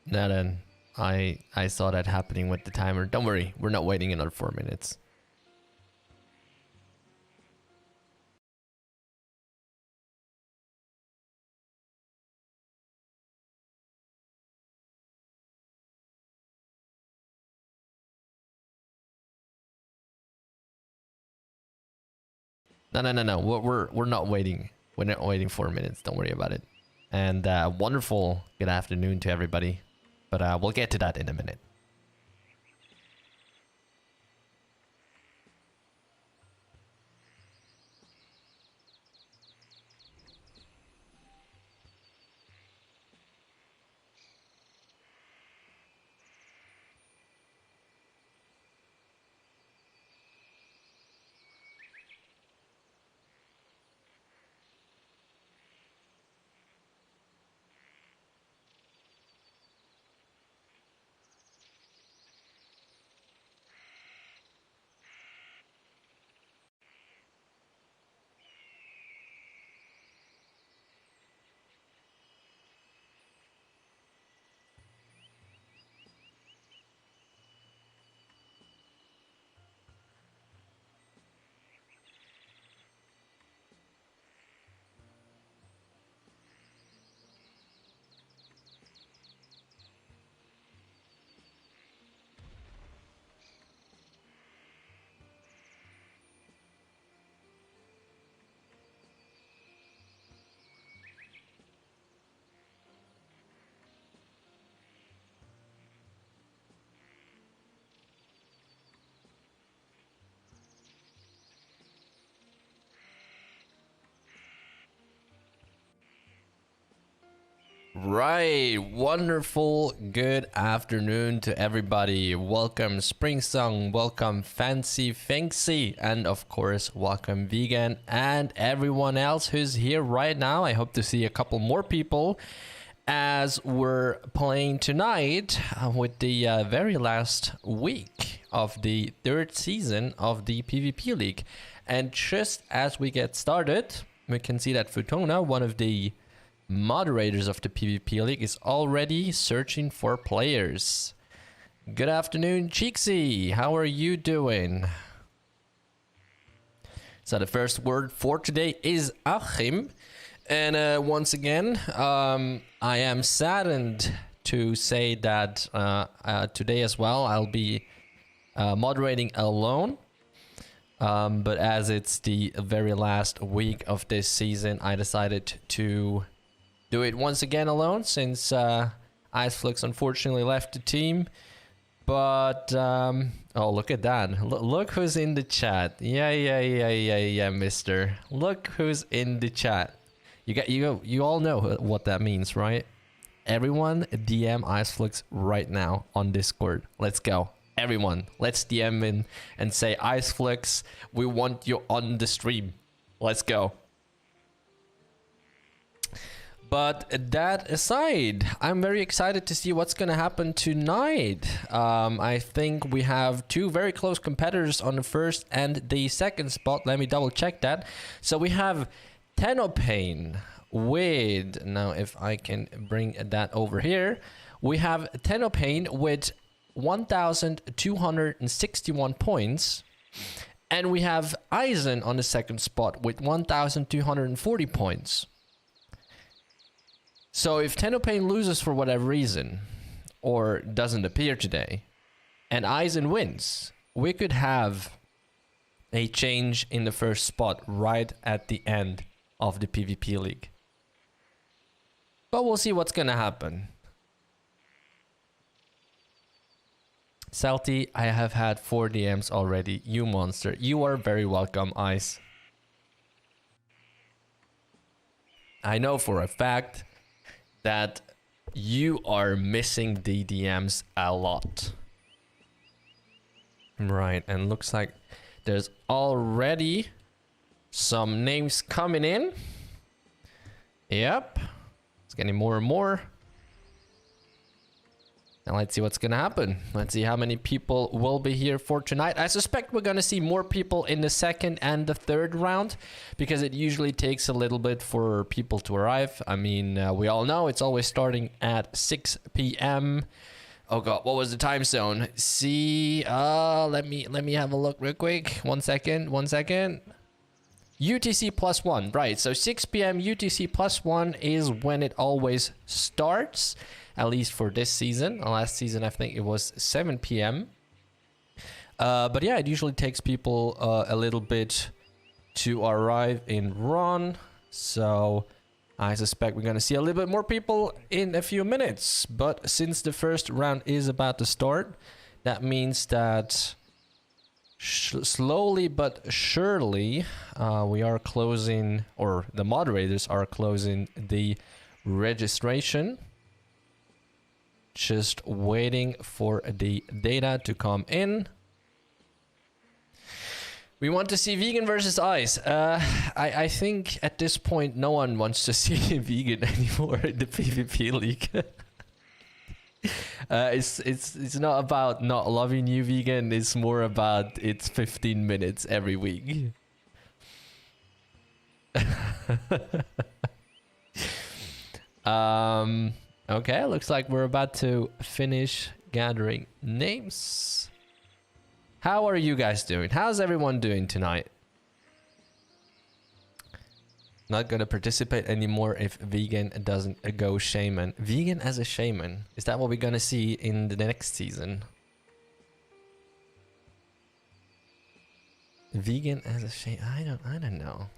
No, then I saw that happening with the timer. Don't worry, we're not waiting another 4 minutes. No. We're not waiting. We're not waiting 4 minutes. Don't worry about it. And wonderful good afternoon to everybody. But we'll get to that in a minute. Right, wonderful good afternoon to everybody. Welcome Spring Song, welcome Fancy Fancy, and of course welcome Vegan and everyone else who's here right now. I hope to see a couple more people as we're playing tonight with the very last week of the third season of the PvP League. And just as we get started, we can see that Futona, one of the moderators of the PvP League, is already searching for players. Good afternoon, Cheeksy. How are you doing? So the first word for today is Achim. And once again, I am saddened to say that today as well, I'll be moderating alone. But as it's the very last week of this season, I decided to do it once again alone, since Iceflix unfortunately left the team. But oh, look at that. Look who's in the chat. Yeah, mister. Look who's in the chat. You all know what that means, right? Everyone DM Iceflix right now on Discord. Let's go. Everyone, let's DM in and say, Iceflix, we want you on the stream. Let's go. But that aside, I'm very excited to see what's going to happen tonight. I think we have two very close competitors on the first and the second spot. Let me double check that. So we have Tennopain with, now if I can bring that over here, we have Tennopain with 1,261 points. And we have Eisen on the second spot with 1,240 points. So if Tennopain loses for whatever reason, or doesn't appear today, and Eisen wins, we could have a change in the first spot right at the end of the PvP League. But we'll see what's gonna happen. Salty, I have had 4 DMs already. You monster. You are very welcome, Ice. I know for a fact that you are missing the DMs a lot. Right, and looks like there's already some names coming in. Yep, it's getting more and more. And let's see what's gonna happen. Let's see how many people will be here for tonight. I suspect we're gonna see more people in the second and the third round, because it usually takes a little bit for people to arrive. I mean, we all know it's always starting at 6 p.m. Oh god, what was the time zone? See, let me have a look real quick. 1 second. UTC +1, right? So 6 p.m. UTC +1 is when it always starts. At least for this season. Last season, I think it was 7 p.m. But yeah, it usually takes people a little bit to arrive in Ron. So I suspect we're going to see a little bit more people in a few minutes. But since the first round is about to start, that means that slowly but surely we are closing, or the moderators are closing the registration. Just waiting for the data to come in. We want to see vegan versus ice. I think at this point no one wants to see vegan anymore in the PvP league. It's not about not loving you, vegan. It's more about it's 15 minutes every week. Okay, looks like we're about to finish gathering names. How are you guys doing? How's everyone doing tonight? Not gonna participate anymore if vegan doesn't go shaman. Vegan as a shaman. Is that what we're gonna see in the next season? Vegan as a shaman? I don't know.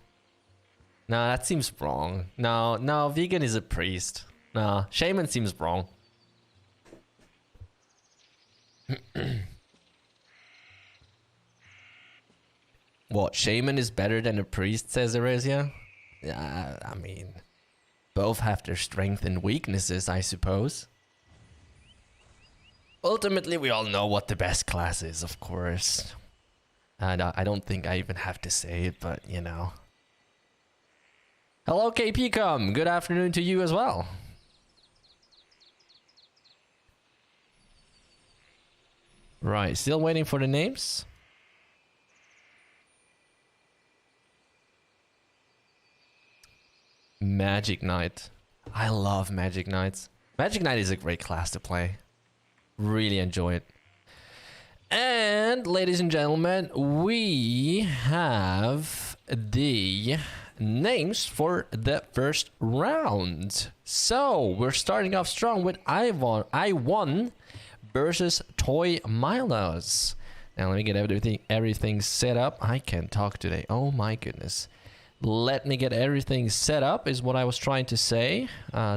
No, that seems wrong. No, vegan is a priest. Nah, shaman seems wrong. What, shaman is better than a priest, says Erratica? Yeah, I mean, both have their strengths and weaknesses, I suppose. Ultimately, we all know what the best class is, of course. And I don't think I even have to say it, but you know. Hello, KPcom. Good afternoon to you as well. Right, still waiting for the names. Magic Knight. I love Magic Knights. Magic Knight is a great class to play. Really enjoy it. And ladies and gentlemen, we have the names for the first round. So we're starting off strong with I1 versus Toy Milos. Now let me get everything set up. I can't talk today. Oh my goodness. Let me get everything set up is what I was trying to say.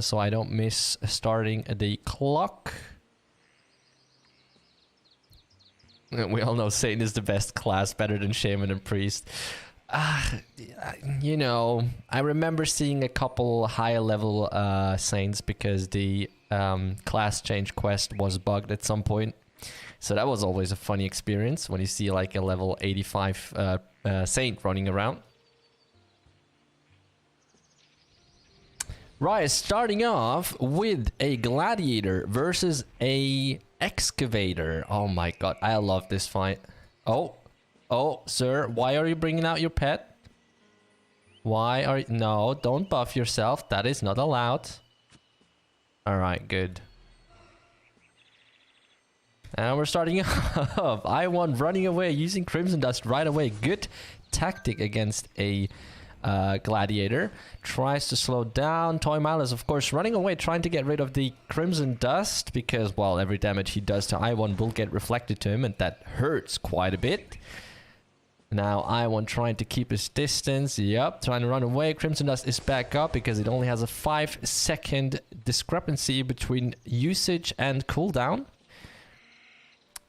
So I don't miss starting the clock. We all know Satan is the best class, better than Shaman and Priest. You know, I remember seeing a couple higher level Saints because the class change quest was bugged at some point. So that was always a funny experience when you see like a level 85 Saint running around. Right, starting off with a Gladiator versus a Excavator. Oh my god, I love this fight. Oh, sir, why are you bringing out your pet? Why are you... No, don't buff yourself. That is not allowed. Alright, good. And we're starting off. I1 running away, using Crimson Dust right away. Good tactic against a Gladiator. Tries to slow down. Toy Milos, of course, running away, trying to get rid of the Crimson Dust, because, well, every damage he does to I1 will get reflected to him, and that hurts quite a bit. Now I1 trying to keep his distance. Yep, trying to run away. Crimson Dust is back up because it only has a 5-second discrepancy between usage and cooldown.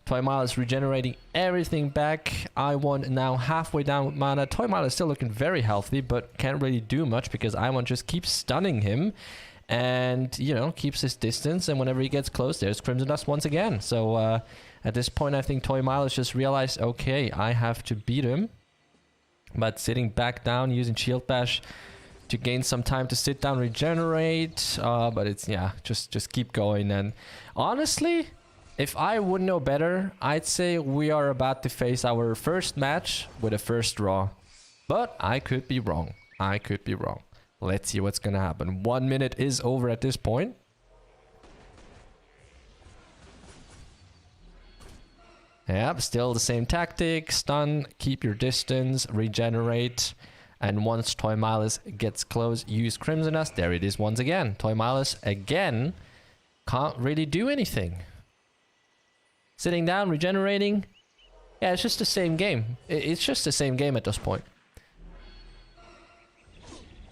Toy Milos regenerating everything back. I1 now halfway down with mana. Toy Milos still looking very healthy, but can't really do much because I1 just keeps stunning him and, you know, keeps his distance. And whenever he gets close, there's Crimson Dust once again. So at this point, I think Toy Milos just realized, okay, I have to beat him. But sitting back down, using Shield Bash to gain some time to sit down, regenerate. But it's, yeah, just keep going. And honestly, If I would know better, I'd say we are about to face our first match with a first draw. But I could be wrong. I could be wrong. Let's see what's gonna happen. 1 minute is over at this point. Yep, still the same tactic. Stun, keep your distance, regenerate. And once Toy Miles gets close, use Crimson Dust. There it is once again. Toy Miles again can't really do anything. Sitting down, regenerating. Yeah, it's just the same game. It's just the same game at this point.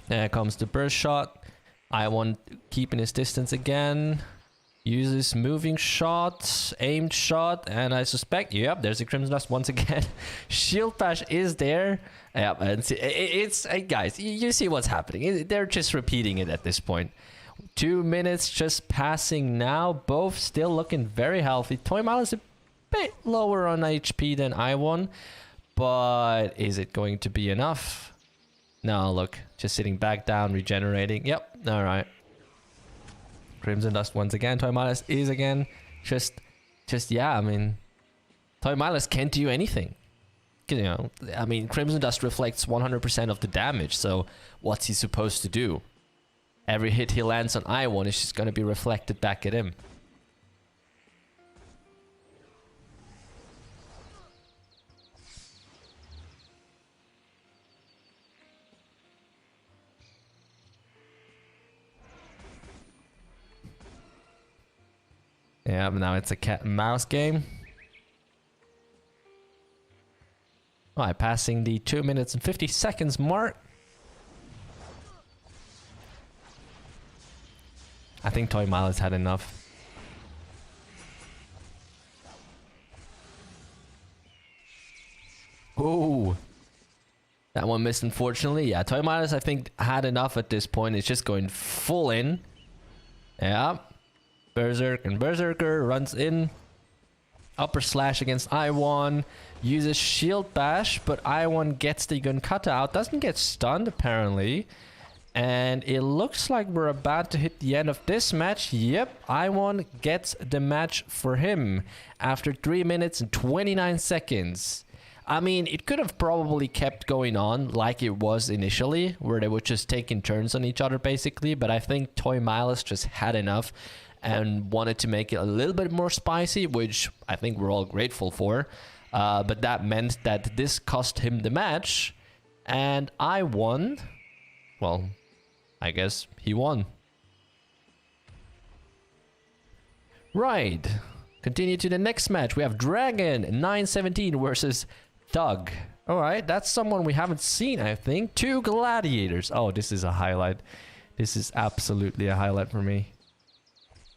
There comes the burst shot. I1 keeping his distance again. Uses moving shot, aimed shot, and I suspect, yep, there's a Crimson Dust once again. Shield Bash is there. Yep, and see, it's guys, you see what's happening. They're just repeating it at this point. 2 minutes just passing now. Both still looking very healthy. Toy Miles is a bit lower on HP than I1, but is it going to be enough? No, look, just sitting back down, regenerating. Yep, all right. Crimson Dust once again. Toy Miles is again just yeah, I mean, Toy Miles can't do anything. You know, I mean, Crimson Dust reflects 100% of the damage, so what's he supposed to do? Every hit he lands on I1 is just going to be reflected back at him. Yeah, but now it's a cat and mouse game. Alright, passing the 2 minutes and 50 seconds mark. I think Toy Miles had enough. Ooh. That one missed, unfortunately. Yeah, Toy Miles, I think, had enough at this point. It's just going full in. Yeah. Berserk and Berserker runs in. Upper slash against I1. Uses shield bash, but I1 gets the gun cutter out. Doesn't get stunned, apparently. And it looks like we're about to hit the end of this match. Yep, I1 gets the match for him after 3 minutes and 29 seconds. I mean, it could have probably kept going on like it was initially, where they were just taking turns on each other, basically. But I think Toy Miles just had enough and wanted to make it a little bit more spicy, which I think we're all grateful for. But that meant that this cost him the match, and I won. Well, I guess he won. Right. Continue to the next match. We have Dragon 917 versus Thug. Alright, that's someone we haven't seen, I think. 2 gladiators. Oh, this is a highlight. This is absolutely a highlight for me.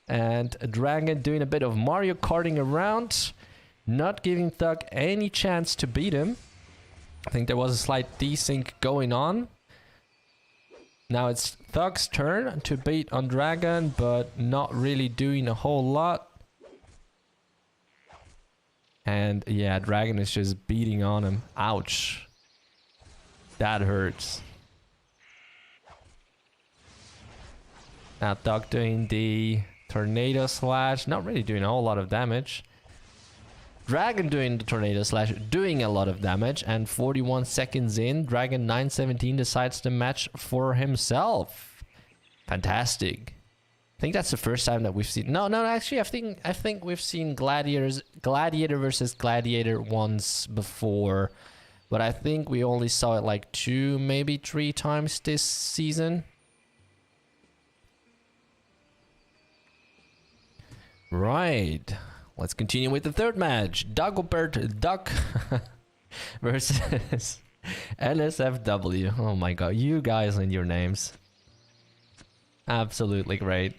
And Dragon doing a bit of Mario Karting around, not giving Thug any chance to beat him. I think there was a slight desync going on. Now it's Thug's turn to beat on Dragon, but not really doing a whole lot. And yeah, Dragon is just beating on him. Ouch. That hurts. Now Thug doing the Tornado Slash, not really doing a whole lot of damage. Dragon doing the Tornado Slash, doing a lot of damage, and 41 seconds in, Dragon 917 decides to match for himself. Fantastic. I think that's the first time that we've seen. No, actually, I think we've seen Gladiator versus Gladiator once before, but I think we only saw it like 2, maybe 3 times this season. Right, let's continue with the third match. Dagobert Duck versus LSFW. Oh my god, you guys and your names. Absolutely great.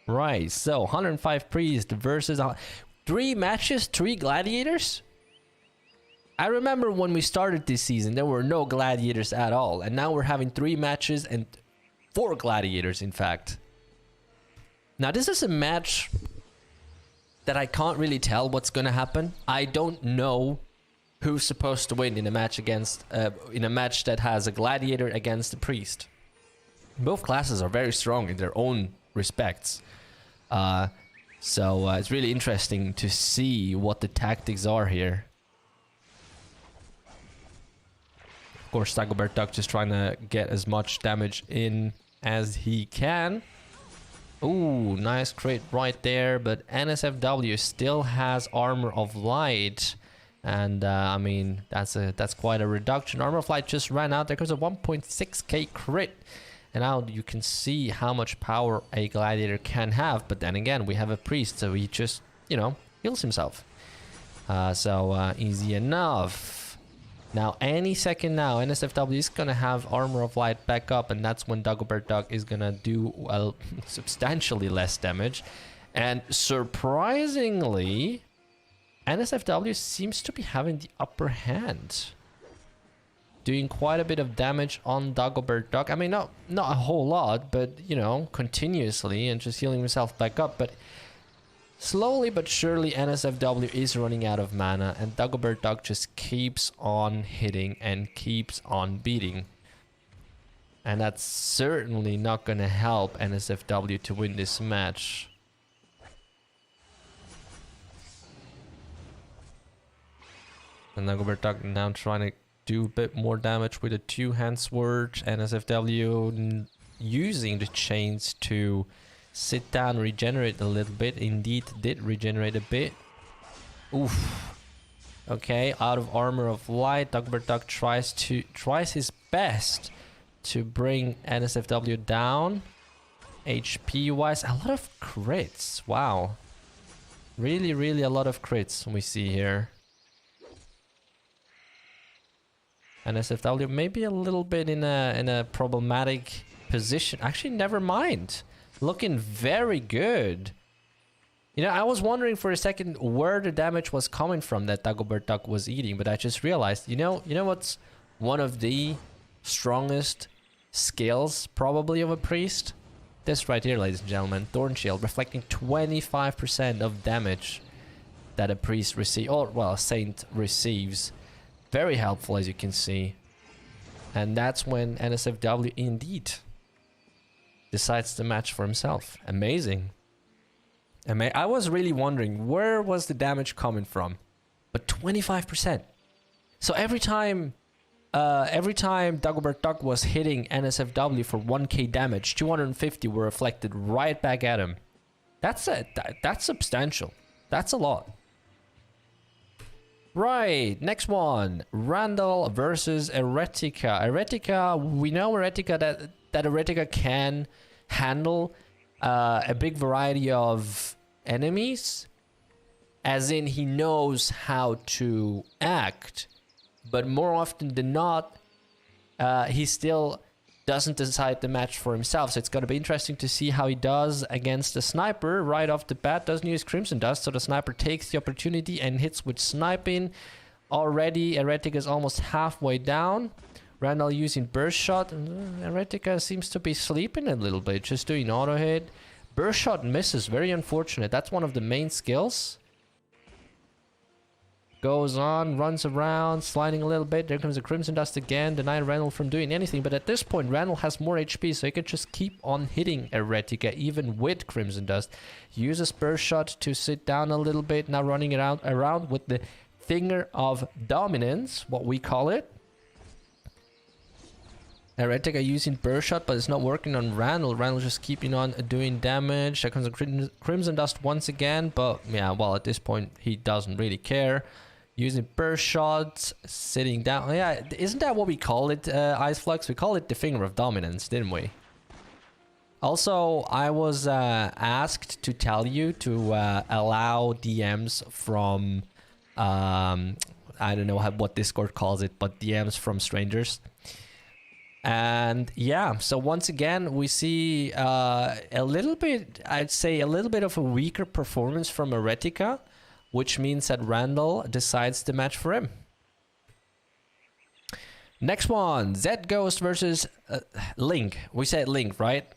Right, so 105 Priest versus 3 matches, 3 gladiators? I remember when we started this season, there were no gladiators at all, and now we're having 3 matches and 4 gladiators, in fact. Now, this is a match that I can't really tell what's gonna happen. I don't know who's supposed to win in a match against in a match that has a gladiator against a priest. Both classes are very strong in their own respects. So it's really interesting to see what the tactics are here. Of course, Dagobert Duck just trying to get as much damage in as he can. Ooh, nice crit right there, but NSFW still has Armor of Light. And I mean, that's quite a reduction. Armor of Light just ran out. There goes a 1.6k crit. And now you can see how much power a gladiator can have. But then again, we have a priest, so he just, you know, heals himself. So easy enough. Now, any second now, NSFW is going to have Armor of Light back up. And that's when Dagobert Duck is going to do, well, substantially less damage. And surprisingly, NSFW seems to be having the upper hand. Doing quite a bit of damage on Dagobert Duck. I mean, not a whole lot, but, you know, continuously and just healing himself back up. But slowly but surely, NSFW is running out of mana, and Dagobert Duck just keeps on hitting and keeps on beating. And that's certainly not going to help NSFW to win this match. And Dagobert Duck now trying to do a bit more damage with a two-hand sword. NSFW using the chains to sit down, regenerate a little bit. Indeed, did regenerate a bit. Oof. Okay, out of Armor of Light. Dagobert Duck tries his best to bring NSFW down. HP wise, a lot of crits. Wow. Really, really a lot of crits we see here. NSFW maybe a little bit in a problematic position. Actually, never mind. Looking very good. You know, I was wondering for a second where the damage was coming from that Dagobert Duck was eating, but I just realized, you know what's one of the strongest skills probably of a priest? This right here, ladies and gentlemen, Thorn Shield, reflecting 25% of damage that a priest receives, or well, a saint receives. Very helpful, as you can see. And that's when NSFW indeed decides to match for himself. Amazing. I was really wondering where was the damage coming from, but 25%. So every time Dagobert Duck was hitting NSFW for 1k damage, 250 were reflected right back at him. That's substantial. That's a lot. Right, next one. Randall versus Erratica. Erratica, we know Erratica that Erratica can handle a big variety of enemies. As in, he knows how to act. But more often than not, he still doesn't decide the match for himself. So it's going to be interesting to see how he does against the sniper right off the bat. Doesn't use Crimson Dust, so the sniper takes the opportunity and hits with sniping. Already, Erratica is almost halfway down. Randall using Burst Shot. Erratica seems to be sleeping a little bit, just doing auto hit. Burst Shot misses, very unfortunate. That's one of the main skills. Goes on, runs around, sliding a little bit. There comes the Crimson Dust again, denying Randall from doing anything. But at this point, Randall has more HP, so he can just keep on hitting Erratica, even with Crimson Dust. Uses Burst Shot to sit down a little bit, now running around with the Finger of Dominance, what we call it. Erratica using Burst Shot, but it's not working on Randall. Randall just keeping on doing damage. There comes the Crimson Dust once again, but yeah, well, at this point, he doesn't really care. Using Burst Shots, sitting down. Yeah, isn't that what we call it, Ice Flux? We call it the Finger of Dominance, didn't we? Also, I was asked to tell you to allow DMs from, I don't know what Discord calls it, but DMs from strangers. And yeah, so once again, we see a little bit, I'd say a little bit of a weaker performance from Erratica, which means that Randall decides to match for him. Next one, Zed Ghost versus Link. We said Link, right?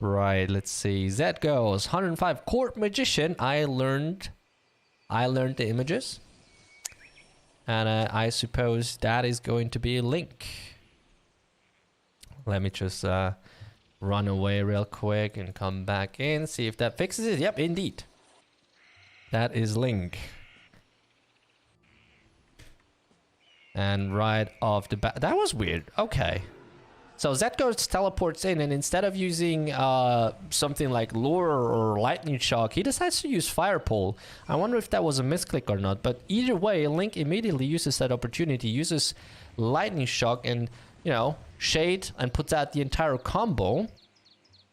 Right, let's see. Zed Ghost, 105 Court Magician. I learned the images. And I suppose that is going to be Link. Let me just run away real quick and come back in, see if that fixes it. Yep, indeed. That is Link. And right off the bat, that was weird. Okay. So Zetghost teleports in, and instead of using something like Lure or Lightning Shock, he decides to use Fire Pole. I wonder if that was a misclick or not, but either way, Link immediately uses that opportunity, uses Lightning Shock and, you know, Shade, and puts out the entire combo.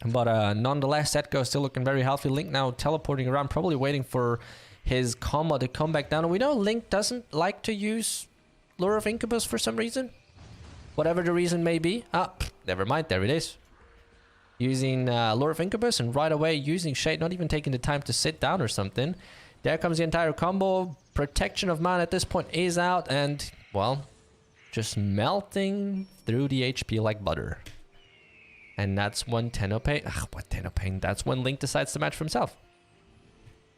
But nonetheless, Zetghost still looking very healthy. Link now teleporting around, probably waiting for his combo to come back down. And we know Link doesn't like to use Lure of Incubus for some reason. Whatever the reason may be. Never mind, there it is. Using Lure of Incubus, and right away using Shade, not even taking the time to sit down or something. There comes the entire combo. Protection of Mana at this point is out, and, well, just melting through the HP like butter. And that's when Tennopain... what Tennopain? That's when Link decides to match for himself.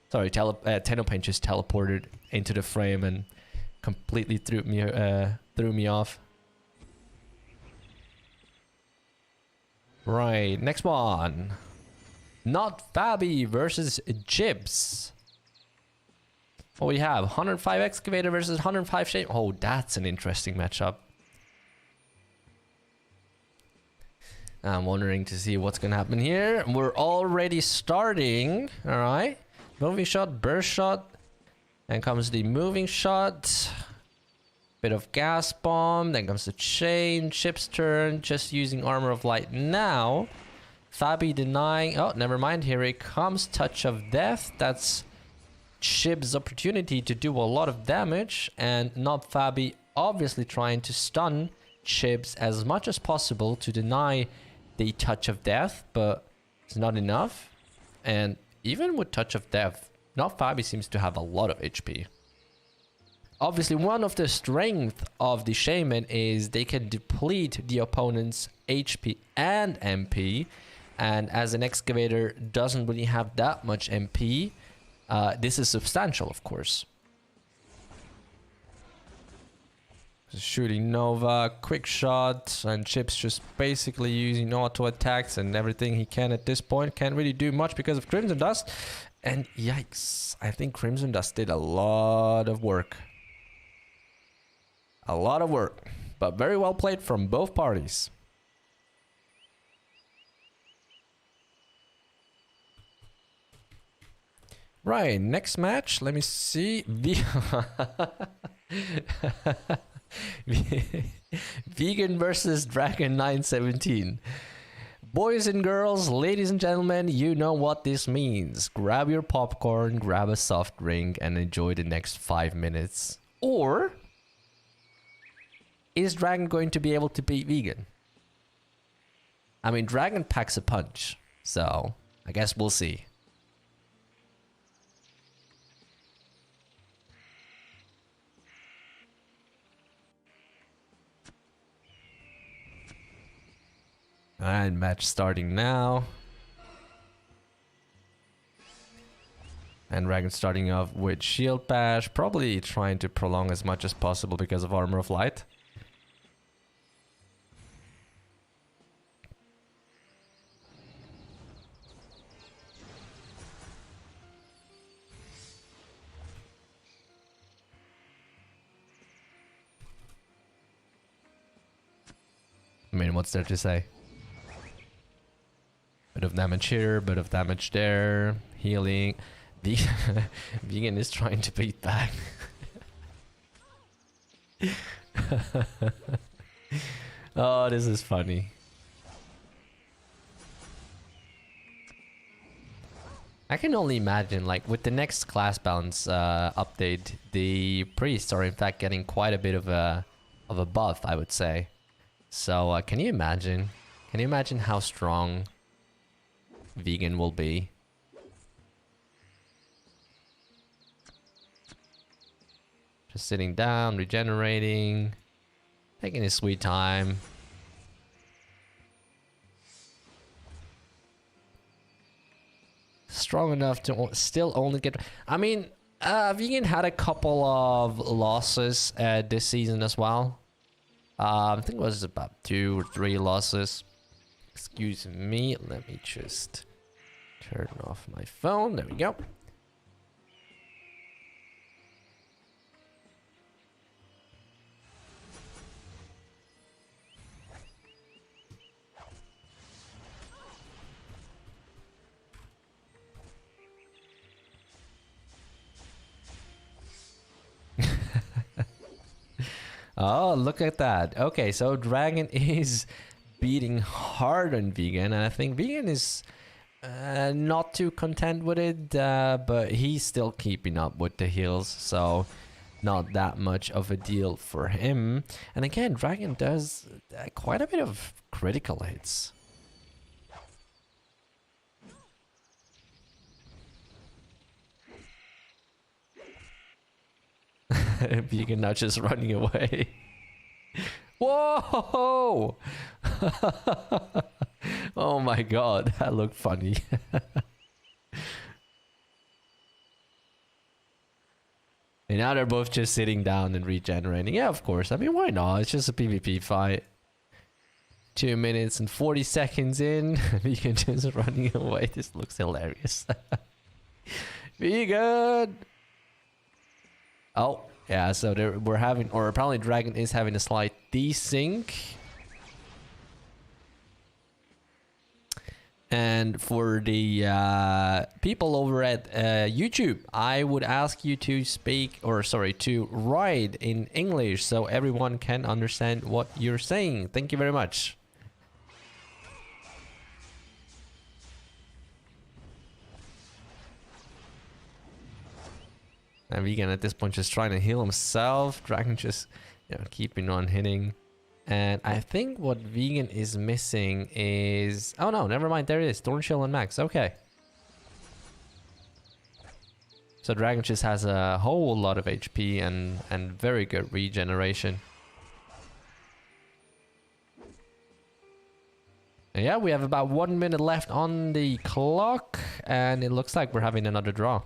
Sorry, Tennopain just teleported into the frame and completely threw me off. Right, next one. Not Fabi versus Jibs. What we have? 105 Excavator versus 105 Shape. Oh, that's an interesting matchup. I'm wondering to see what's gonna happen here. We're already starting. Alright. Moving shot, burst shot. Then comes the moving shot. Bit of gas bomb, then comes the chain, Chip's turn, just using Armor of Light now. Fabi denying, oh, never mind, here it comes, Touch of Death. That's Chip's opportunity to do a lot of damage, and Not Fabi obviously trying to stun Chips as much as possible to deny the Touch of Death, but it's not enough. And even with Touch of Death, Not Fabi seems to have a lot of HP. Obviously, one of the strengths of the Shaman is they can deplete the opponent's HP and MP. And as an Excavator doesn't really have that much MP, this is substantial, of course. Shooting Nova, quick shot, and Chip's just basically using auto attacks and everything he can at this point. Can't really do much because of Crimson Dust. And yikes, I think Crimson Dust did a lot of work. A lot of work, but very well played from both parties. Right, next match, let me see. Vegan versus Dragon 917. Boys and girls, ladies and gentlemen, you know what this means. Grab your popcorn, grab a soft drink, and enjoy the next 5 minutes. Or is Dragon going to be able to beat Vegan? I mean, Dragon packs a punch, so I guess we'll see. And match starting now. And Dragon starting off with Shield Bash, probably trying to prolong as much as possible because of Armor of Light. I mean, what's there to say? Bit of damage here, bit of damage there. Healing. Vegan is trying to beat back. Oh, this is funny. I can only imagine, like, with the next class balance update, the priests are in fact getting quite a bit of a buff, I would say. So, can you imagine? Can you imagine how strong Vegan will be? Just sitting down, regenerating, taking his sweet time. Strong enough to still only get... I mean, Vegan had a couple of losses this season as well. I think it was about 2 or 3 losses. Excuse me, let me just turn off my phone. There we go. Oh, look at that. Okay, so Dragon is beating hard on Vegan, and I think Vegan is not too content with it, but he's still keeping up with the heals, so not that much of a deal for him. And again, Dragon does quite a bit of critical hits. Vegan now just running away. Whoa! Oh my god, that looked funny. And now they're both just sitting down and regenerating. Yeah, of course. I mean, why not? It's just a PvP fight. 2 minutes and 40 seconds in. Vegan just running away. This looks hilarious. Vegan! Oh, yeah, so we're having, or apparently Dragon is having a slight desync. And for the people over at YouTube, I would ask you to speak, or sorry, to write in English so everyone can understand what you're saying. Thank you very much. And Vegan at this point just trying to heal himself. Dragon just, you know, keeping on hitting. And I think what Vegan is missing is... Oh no, never mind. There it is. Thorn Shield and Max. Okay. So Dragon just has a whole lot of HP and very good regeneration. And yeah, we have about 1 minute left on the clock. And it looks like we're having another draw.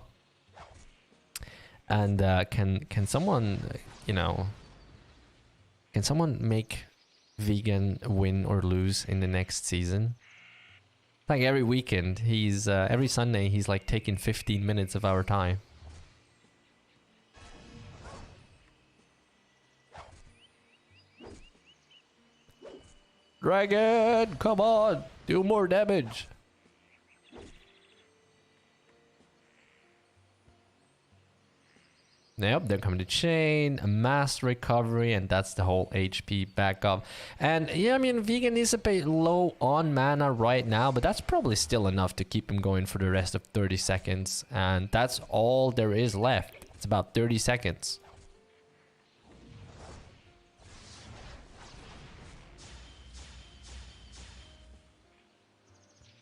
And can someone, you know... Can someone make Vegan win or lose in the next season? Like every weekend, he's every Sunday he's like taking 15 minutes of our time. Dragon, come on, do more damage. Yep, they're coming to chain, a mass recovery, and that's the whole HP backup. And yeah, I mean, Vegan is a bit low on mana right now, but that's probably still enough to keep him going for the rest of 30 seconds. And that's all there is left. It's about 30 seconds.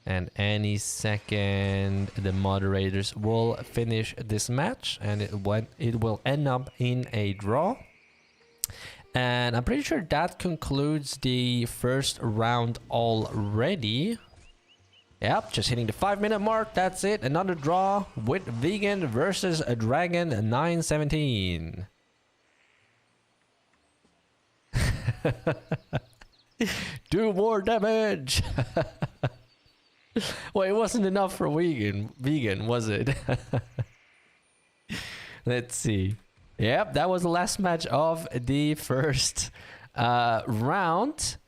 And any second the moderators will finish this match, and it will end up in a draw. And I'm pretty sure that concludes the first round already. Yep, just hitting the 5-minute mark. That's it. Another draw with Vegan versus a Dragon 917. Do more damage. Well, it wasn't enough for vegan, was it? Let's see. Yep, that was the last match of the first round.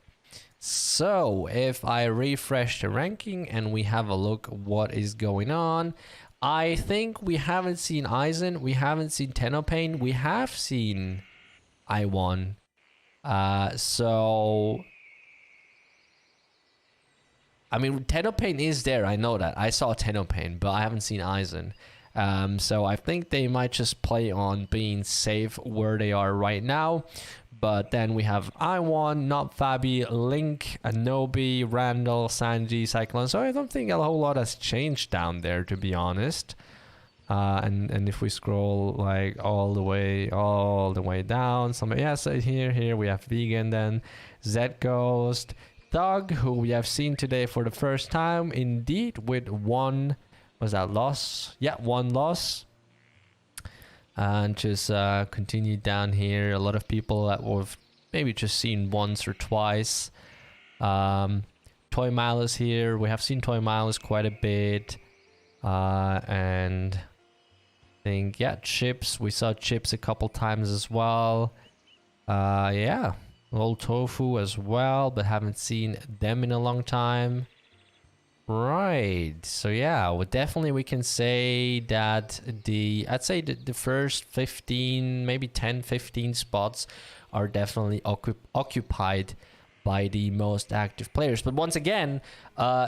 So if I refresh the ranking and we have a look what is going on, I think we haven't seen Aizen, we haven't seen Tennopain, we have seen I1. So I mean, Tennopain is there, I know that. I saw Tennopain, but I haven't seen Aizen. So I think they might just play on being safe where they are right now. But then we have I1, Not Fabi, Link, Anobi, Randall, Sanji, Cyclone. So I don't think a whole lot has changed down there, to be honest. And if we scroll like all the way down, yeah, so here we have Vegan, then Z Ghost, Thug, who we have seen today for the first time, indeed, with one, was that loss? Yeah, one loss. and just continue down here. A lot of people that we've maybe just seen once or twice. Toy Miles here. We have seen Toy Miles quite a bit. And I think, yeah, Chips. We saw Chips a couple times as well. Yeah, Old Tofu as well, but haven't seen them in a long time. Right, so yeah, well, definitely we can say that I'd say the first 15, maybe 10, 15 spots are definitely occupied by the most active players. But once again,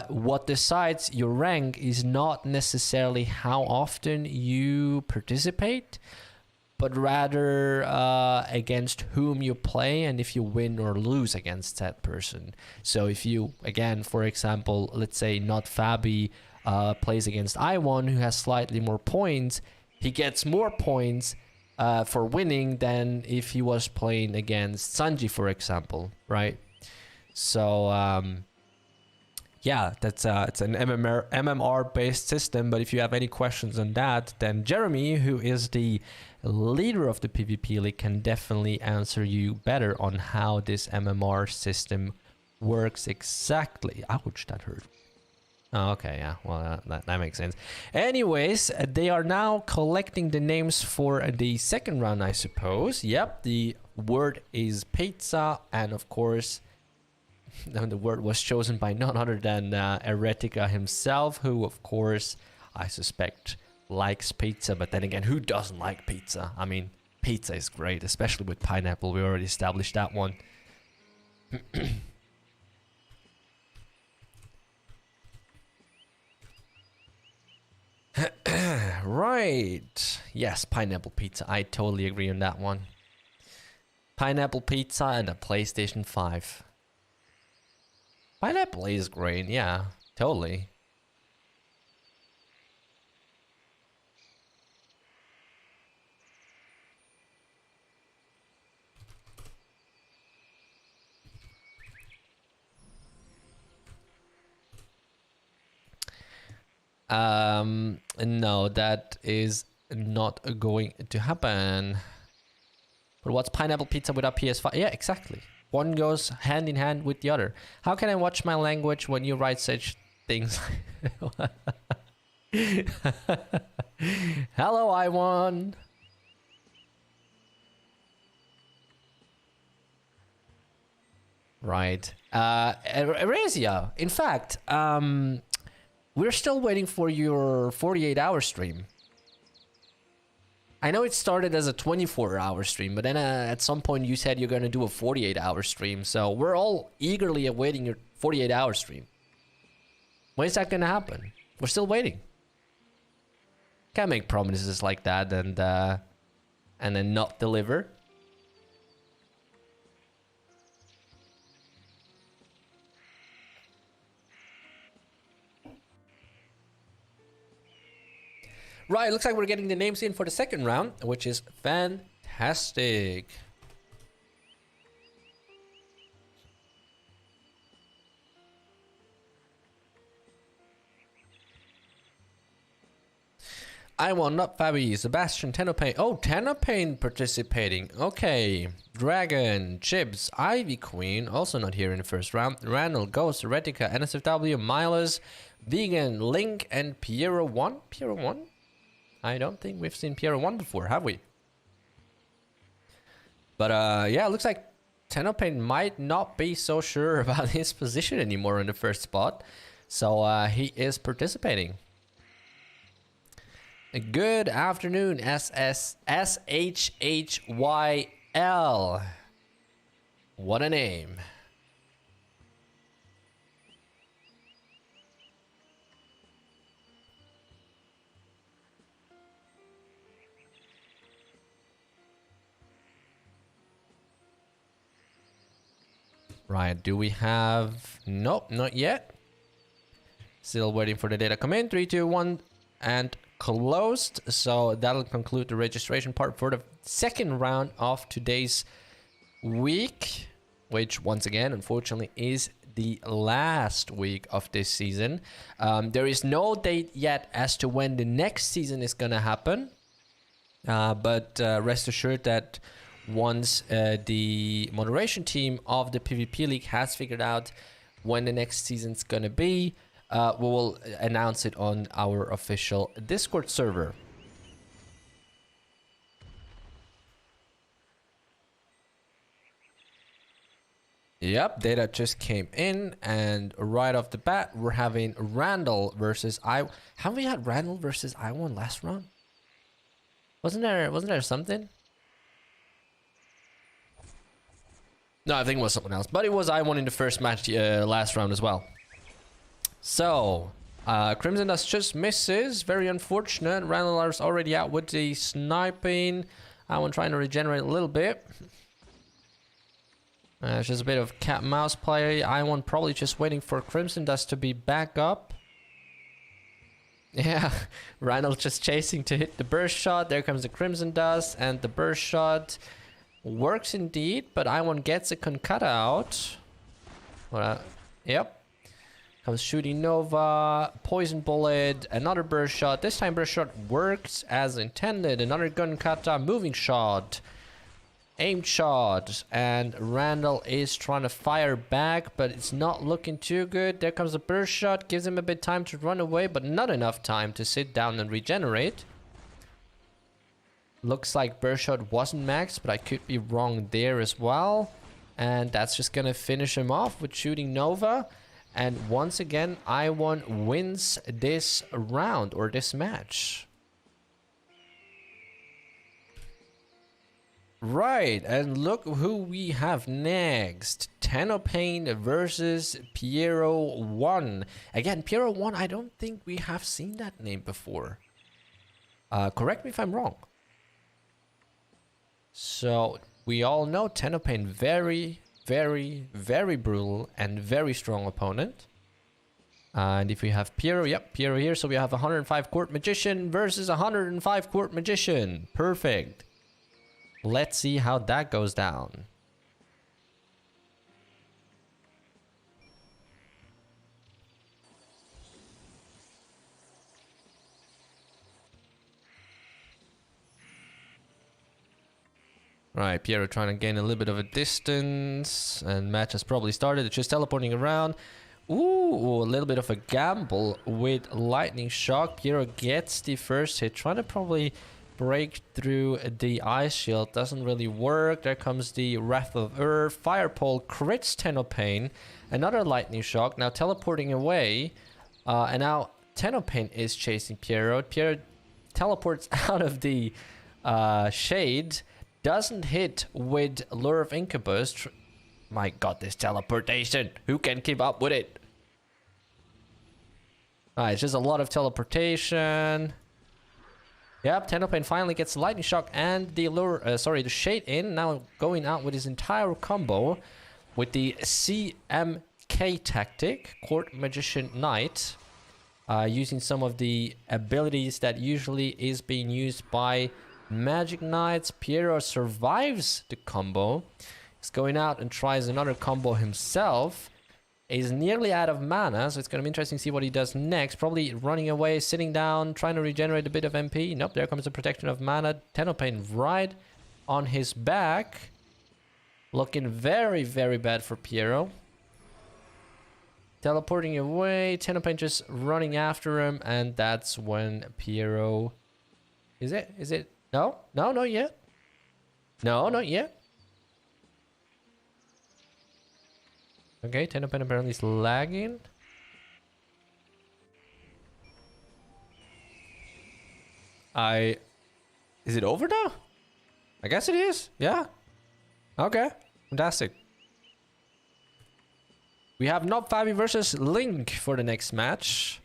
what decides your rank is not necessarily how often you participate, but rather against whom you play and if you win or lose against that person. So if you, again, for example, let's say not Fabi plays against Iwan, who has slightly more points, he gets more points for winning than if he was playing against Sanji, for example, right? So yeah, it's an MMR based system. But if you have any questions on that, then Jeremy, who is the leader of the PvP League, can definitely answer you better on how this MMR system works exactly. Ouch, that hurt. Oh, okay, yeah, well, that makes sense. Anyways, they are now collecting the names for the second round, I suppose. Yep, the word is pizza, and of course, the word was chosen by none other than Erratica himself, who, of course, I suspect likes pizza. But then again, who doesn't like pizza? I mean, pizza is great, especially with pineapple. We already established that one. Right. Yes, pineapple pizza. I totally agree on that one. Pineapple pizza and a PlayStation 5. Pineapple is great, yeah, totally. No, that is not going to happen. But what's pineapple pizza without PS5? Yeah, exactly. One goes hand in hand with the other. How can I watch my language when you write such things? Hello, Iwan. Right. Erratica, in fact, we're still waiting for your 48-hour stream. I know it started as a 24-hour stream, but then at some point you said you're going to do a 48-hour stream. So we're all eagerly awaiting your 48-hour stream. When is that going to happen? We're still waiting. Can't make promises like that and then not deliver. Right, looks like we're getting the names in for the second round, which is fantastic. Iwan, not Fabi, Sebastian, Tennopain. Oh, Tennopain participating. Okay. Dragon, Chips, Ivy Queen, also not here in the first round. Randall, Ghost, Erratica, NSFW, Miles, Vegan, Link, and Piero 1. Piero 1? I don't think we've seen Piero 1 before, have we? But yeah, it looks like Tennopain might not be so sure about his position anymore in the first spot. So he is participating. Good afternoon, SHHYL. What a name. Right, do we have... Nope, not yet. Still waiting for the data to come in. 3, 2, 1, and closed. So that'll conclude the registration part for the second round of today's week, which once again, unfortunately, is the last week of this season. There is no date yet as to when the next season is gonna happen. But rest assured that once the moderation team of the PvP League has figured out when the next season's gonna be, we will announce it on our official Discord server. Yep, data just came in, and right off the bat, we're having Randall versus Have we had Randall versus I1 last round? Wasn't there something? No, I think it was someone else, but it was I1 in the first match last round as well. So, Crimson Dust just misses. Very unfortunate. Randall is already out with the sniping. I1 trying to regenerate a little bit. It's just a bit of cat mouse play. I1 probably just waiting for Crimson Dust to be back up. Yeah, Randall just chasing to hit the burst shot. There comes the Crimson Dust, and the burst shot works indeed, but I1 gets a Concutter out. Yep. Comes Shooting Nova, Poison Bullet, another burst shot. This time burst shot works as intended. Another gun kata, moving shot, aimed shot, and Randall is trying to fire back, but it's not looking too good. There comes a burst shot, gives him a bit time to run away, but not enough time to sit down and regenerate. Looks like burst shot wasn't maxed, but I could be wrong there as well. And that's just gonna finish him off with Shooting Nova. And once again, I1 wins this round, or this match. Right, and look who we have next. Tennopain versus Piero 1. Again, Piero 1, I don't think we have seen that name before. Correct me if I'm wrong. So, we all know Tennopain, very, very brutal and very strong opponent. And if we have Piero, yep, Piero here. So we have 105 Court Magician versus 105 Court Magician. Perfect. Let's see how that goes down. Right, Piero trying to gain a little bit of a distance, and match has probably started. It's just teleporting around. Ooh, a little bit of a gamble with Lightning Shock. Piero gets the first hit, trying to probably break through the ice shield. Doesn't really work. There comes the Wrath of Earth. Fire Pole crits Tennopain. Another Lightning Shock, now teleporting away. And now Tennopain is chasing Piero. Piero teleports out of the shade. Doesn't hit with Lure of Incubus. My god, this teleportation. Who can keep up with it? Alright, it's just a lot of teleportation. Yep, Tennopain finally gets the Lightning Shock and the the Shade in. Now going out with his entire combo with the CMK tactic, Court Magician Knight. Using some of the abilities that usually is being used by Magic Knights. Piero survives the combo. He's going out and tries another combo himself. He's nearly out of mana, so it's going to be interesting to see what he does next. Probably running away, sitting down, trying to regenerate a bit of MP. Nope, there comes the protection of mana. Tennopain right on his back. Looking very, very bad for Piero. Teleporting away. Tennopain just running after him, and that's when Piero... Is it? No, not yet. No, not yet. Okay, Tennopain apparently is lagging. Is it over now? I guess it is. Yeah. Okay. Fantastic. We have Nob Fabi versus Link for the next match.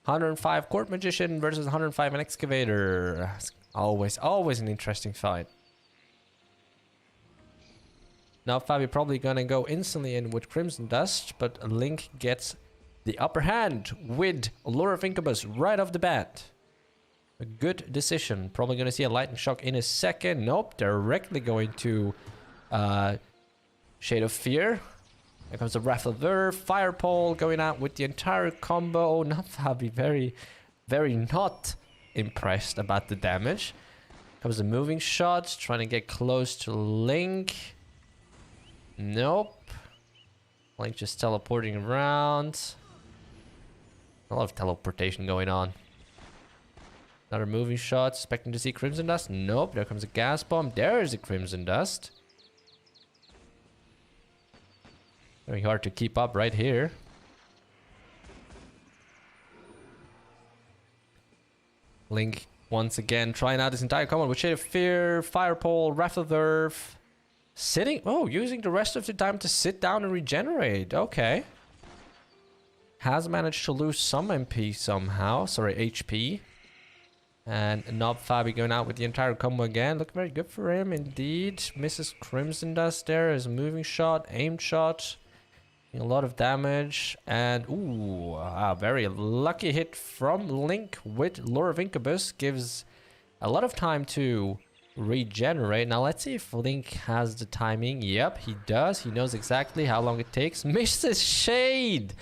105 Court Magician versus 105 an Excavator. Always an interesting fight. Now Fabi probably gonna go instantly in with Crimson Dust, but Link gets the upper hand with Lure of Incubus right off the bat. A good decision. Probably gonna see a Lightning Shock in a second. Nope, directly going to Shade of Fear. Here comes the Wrath of Earth, Fire Pole going out with the entire combo. Not Fabi, very very not impressed about the damage. Comes a moving shot, trying to get close to Link. Nope. Link just teleporting around. A lot of teleportation going on. Another moving shot, expecting to see Crimson Dust. Nope, there comes a gas bomb. There is a Crimson Dust. Very hard to keep up right here. Link once again trying out his entire combo with Shade of Fear, Fire Pole, Wrath of the Earth. Sitting, oh, using the rest of the time to sit down and regenerate. Okay. Has managed to lose some MP somehow. Sorry, HP. And Nob Fabi going out with the entire combo again. Looking very good for him indeed. Misses Crimson Dust there as a moving shot, aimed shot. A lot of damage. And ooh, a very lucky hit from Link with Lure of Incubus. Gives a lot of time to regenerate. Now let's see if Link has the timing. Yep, he does. He knows exactly how long it takes. Misses Shade.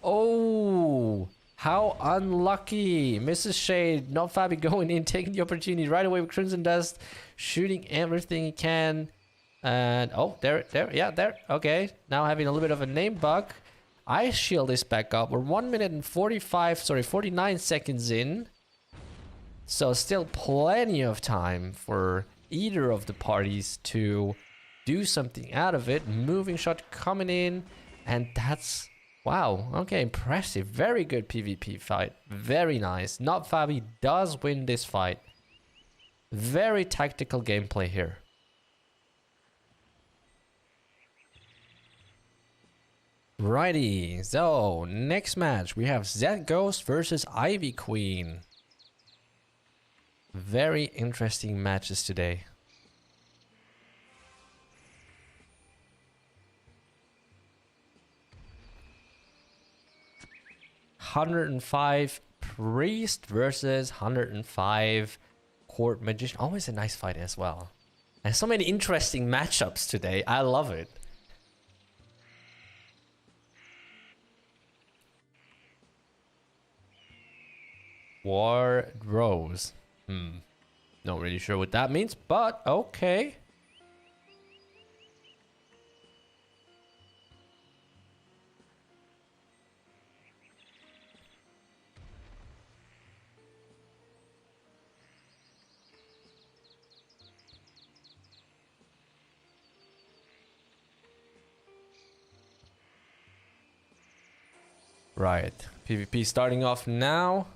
Oh, how unlucky. Mrs. Shade, not Fabi going in, taking the opportunity right away with Crimson Dust, shooting everything he can. And, oh, there, yeah, there. Okay, now having a little bit of a name bug. Ice Shield is back up. We're 1 minute and 49 seconds in. So still plenty of time for either of the parties to do something out of it. Moving shot coming in, and that's... Wow, okay, impressive. Very good PvP fight. Very nice. Not Fabi does win this fight. Very tactical gameplay here. Righty, so next match we have Zed Ghost versus Ivy Queen. Very interesting matches today. $105 Priest versus 105 Court Magician. Always a nice fight as well. And so many interesting matchups today. I love it. War Rose. Not really sure what that means, but okay. Right, PvP starting off now.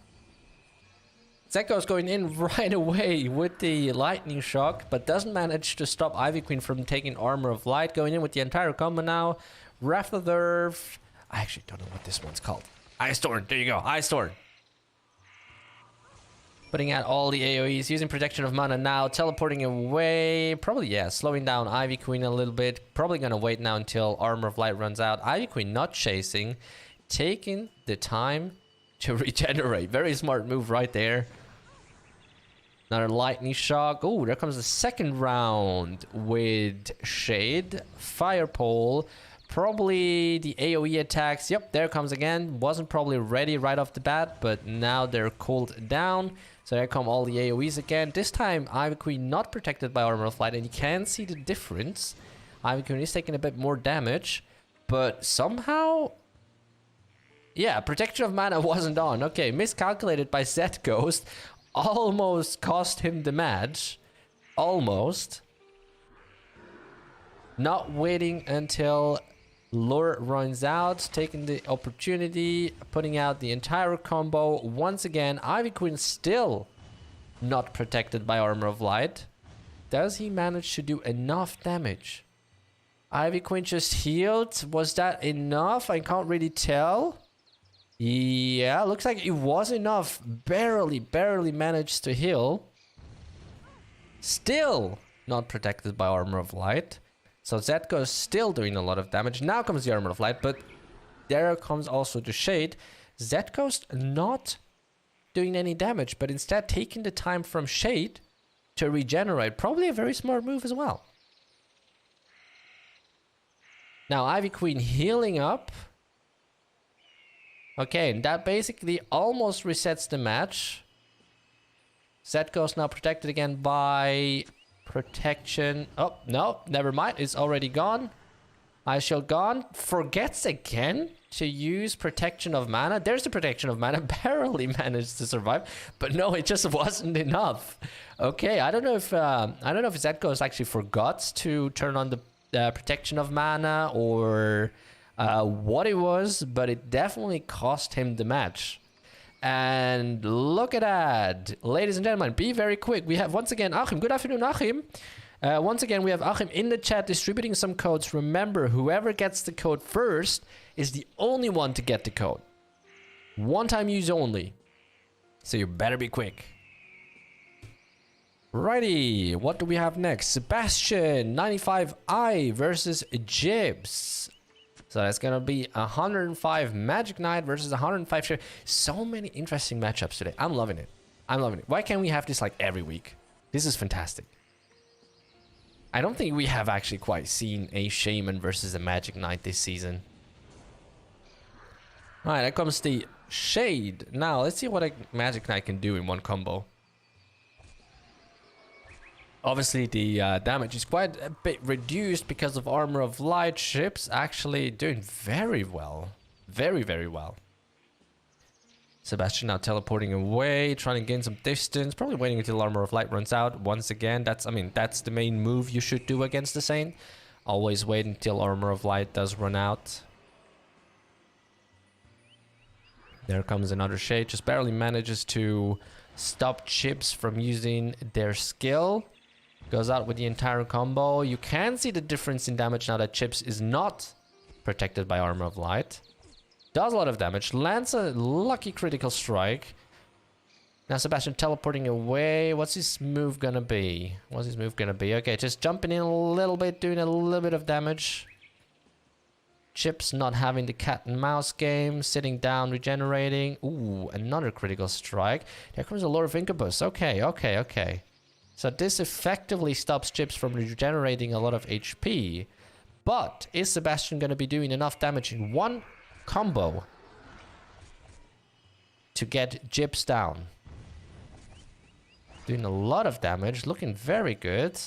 Zekko's going in right away with the lightning shock, but doesn't manage to stop Ivy Queen from taking Armor of Light. Going in with the entire combo now. Wrath of the Earth. I actually don't know what this one's called. Ice Torn, there you go, Ice Torn. Putting out all the AoEs, using Protection of Mana now, teleporting away. Probably, yeah, slowing down Ivy Queen a little bit. Probably gonna wait now until Armor of Light runs out. Ivy Queen not chasing, taking the time to regenerate. Very smart move right there. Another lightning shock. Oh, there comes the second round with Shade. Fire Pole. Probably the AoE attacks. Yep, there comes again. Wasn't probably ready right off the bat, but now they're cooled down. So there come all the AoEs again. This time, Ivy Queen not protected by Armor of Light, and you can see the difference. Ivy Queen is taking a bit more damage, but somehow... Yeah, Protection of Mana wasn't on. Okay, miscalculated by Zed Ghost. Almost cost him the match. Almost. Not waiting until Lure runs out. Taking the opportunity. Putting out the entire combo. Once again, Ivy Queen still not protected by Armor of Light. Does he manage to do enough damage? Ivy Queen just healed. Was that enough? I can't really tell. Yeah, looks like it was enough. Barely managed to heal. Still not protected by Armor of Light. So Zetko is still doing a lot of damage. Now comes the Armor of Light, but there comes also the Shade. Zetko's not doing any damage, but instead taking the time from Shade to regenerate. Probably a very smart move as well. Now Ivy Queen healing up. Okay, and that basically almost resets the match. Zetko's now protected again by protection. Oh, no, never mind. It's already gone. Ice Shield gone. Forgets again to use protection of mana. There's the protection of mana. Barely managed to survive, but no, it just wasn't enough. Okay, I don't know if Zetko's actually forgot to turn on the protection of mana or what it was, but it definitely cost him the match. And look at that, ladies and gentlemen, be very quick. We have once again Achim. Good afternoon, Achim. Once again, we have Achim in the chat distributing some codes. Remember, whoever gets the code first is the only one to get the code. One-time use only. So you better be quick. Righty, what do we have next? Sebastian, 95i versus Jibs. So that's gonna be 105 Magic Knight versus 105 Sheriff. So many interesting matchups today. I'm loving it. I'm loving it. Why can't we have this like every week? This is fantastic. I don't think we have actually quite seen a Shaman versus a Magic Knight this season. Alright, there comes the Shade. Now, let's see what a Magic Knight can do in one combo. Obviously, the damage is quite a bit reduced because of Armor of Light. Ships actually doing very well. Very, very well. Sebastian now teleporting away, trying to gain some distance. Probably waiting until Armor of Light runs out. Once again, that's the main move you should do against the Saint. Always wait until Armor of Light does run out. There comes another Shade. Just barely manages to stop Chips from using their skill. Goes out with the entire combo. You can see the difference in damage now that Chips is not protected by Armor of Light. Does a lot of damage. Lands a lucky critical strike. Now Sebastian teleporting away. What's his move gonna be? Okay, just jumping in a little bit, doing a little bit of damage. Chips not having the cat and mouse game. Sitting down, regenerating. Ooh, another critical strike. There comes a Lord of Incubus. Okay. So this effectively stops Chips from regenerating a lot of HP. But is Sebastian going to be doing enough damage in one combo to get Chips down? Doing a lot of damage, looking very good.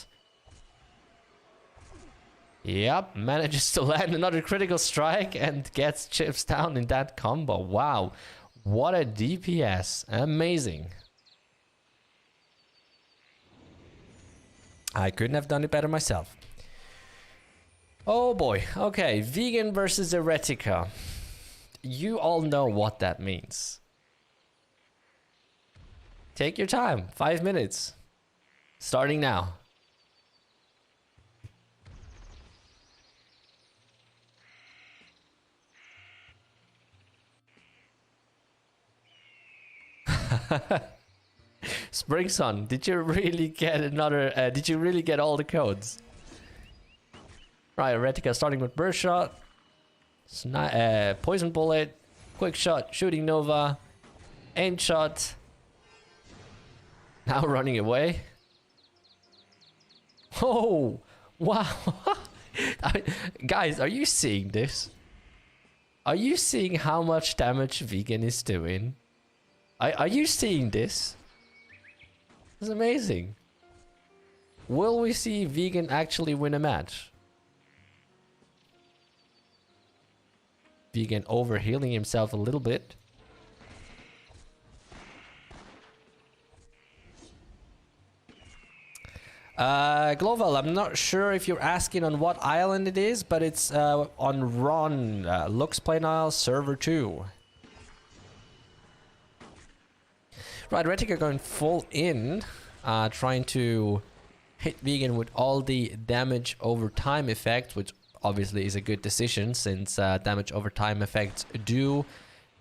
Yep, manages to land another critical strike and gets Chips down in that combo. Wow, what a DPS. Amazing. I couldn't have done it better myself. Oh boy. Okay, vegan versus Erratica. You all know what that means. Take your time. 5 minutes. Starting now. Spring Sun, did you really get another? Did you really get all the codes? Right, Erratica starting with Burst Shot, Poison Bullet, Quick Shot, Shooting Nova, Aim Shot. Now running away. Oh, wow. Guys, are you seeing this? Are you seeing how much damage Vegan is doing? Are you seeing this? It's amazing. Will we see Vegan actually win a match? Vegan overhealing himself a little bit. Gloval, I'm not sure if you're asking on what island it is, but it's on Ron, Lux Plane Isle, Server 2. Right, Erratica going full in, trying to hit Vegan with all the damage over time effects, which obviously is a good decision since damage over time effects do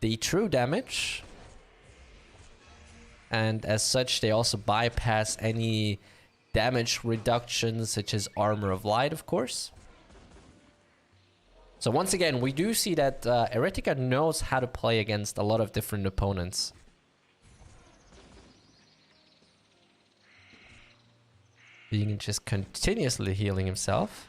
the true damage. And as such, they also bypass any damage reductions such as Armor of Light, of course. So once again, we do see that Erratica knows how to play against a lot of different opponents. Being just continuously healing himself.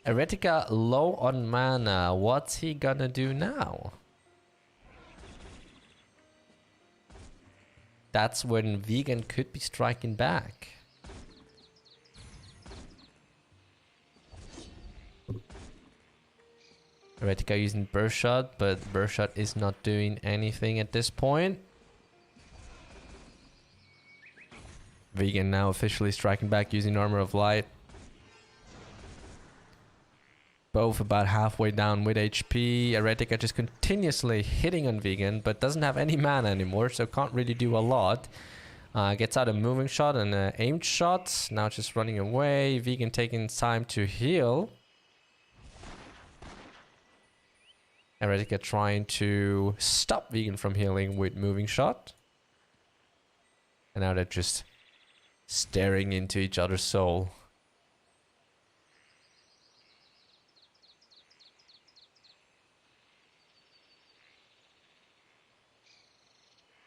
Eretica low on mana. What's he gonna do now? That's when Vegan could be striking back. Erratica using burst shot, but burst shot is not doing anything at this point. Vegan now officially striking back using Armor of Light. Both about halfway down with HP. Erratica just continuously hitting on Vegan, but doesn't have any mana anymore, so can't really do a lot. Gets out a moving shot and an aimed shot. Now just running away. Vegan taking time to heal. Erratica trying to stop Vegan from healing with moving shot. And now they're just staring into each other's soul.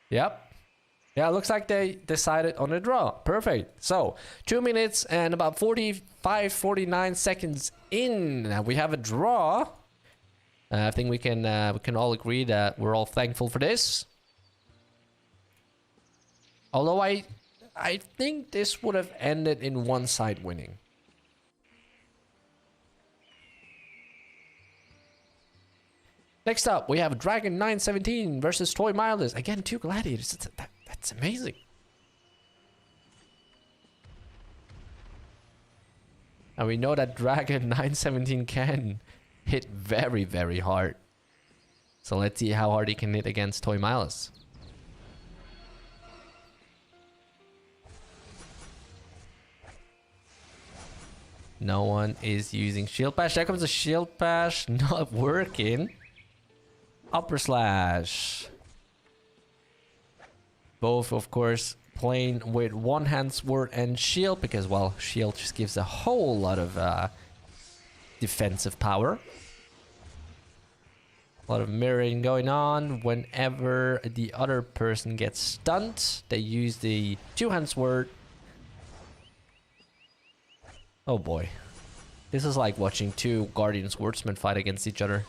Yep. Yeah, looks like they decided on a draw. Perfect. So, 2 minutes and about 45, 49 seconds in. Now we have a draw. I think we can all agree that we're all thankful for this. Although I think this would have ended in one side winning. Next up, we have Dragon 917 versus Toy Milders. Again, 2 gladiators. That's amazing. And we know that Dragon 917 can hit very, very hard. So let's see how hard he can hit against Toy Milders. No one is using Shield Bash. There comes a Shield Bash. Not working. Upper Slash. Both, of course, playing with one-hand sword and shield because, well, shield just gives a whole lot of defensive power. A lot of mirroring going on. Whenever the other person gets stunned, they use the two-hand sword. Oh boy. This is like watching 2 Guardian Swordsmen fight against each other.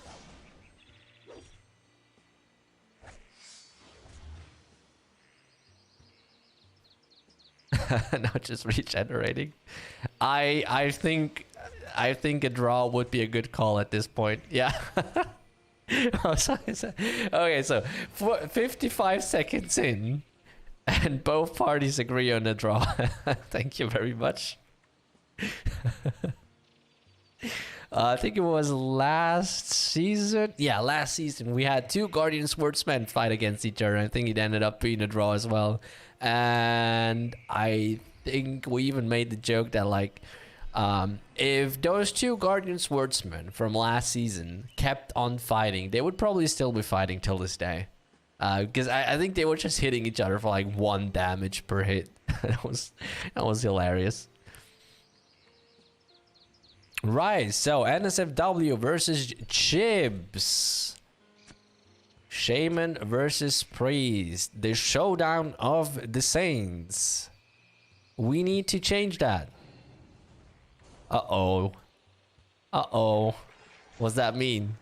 Now just regenerating. I think a draw would be a good call at this point. Yeah. Oh, okay, so 55 seconds in, and both parties agree on a draw. Thank you very much. I think it was last season. Yeah, last season we had 2 Guardian Swordsmen fight against each other. I think it ended up being a draw as well. And I think we even made the joke that, like, if those 2 Guardian Swordsmen from last season kept on fighting, they would probably still be fighting till this day. Because I think they were just hitting each other for like 1 damage per hit. That was hilarious. Right, so NSFW versus Chibs. Shaman versus Priest. The showdown of the Saints. We need to change that. Uh-oh. Uh-oh. What's that mean?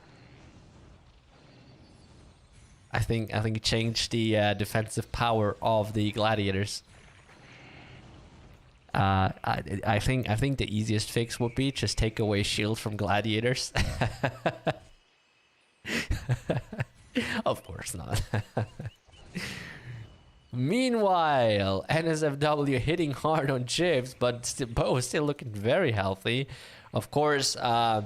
I think change the defensive power of the gladiators. I think the easiest fix would be just take away shield from gladiators. Of course not. Meanwhile, NSFW hitting hard on Chips, but both still looking very healthy. Of course, I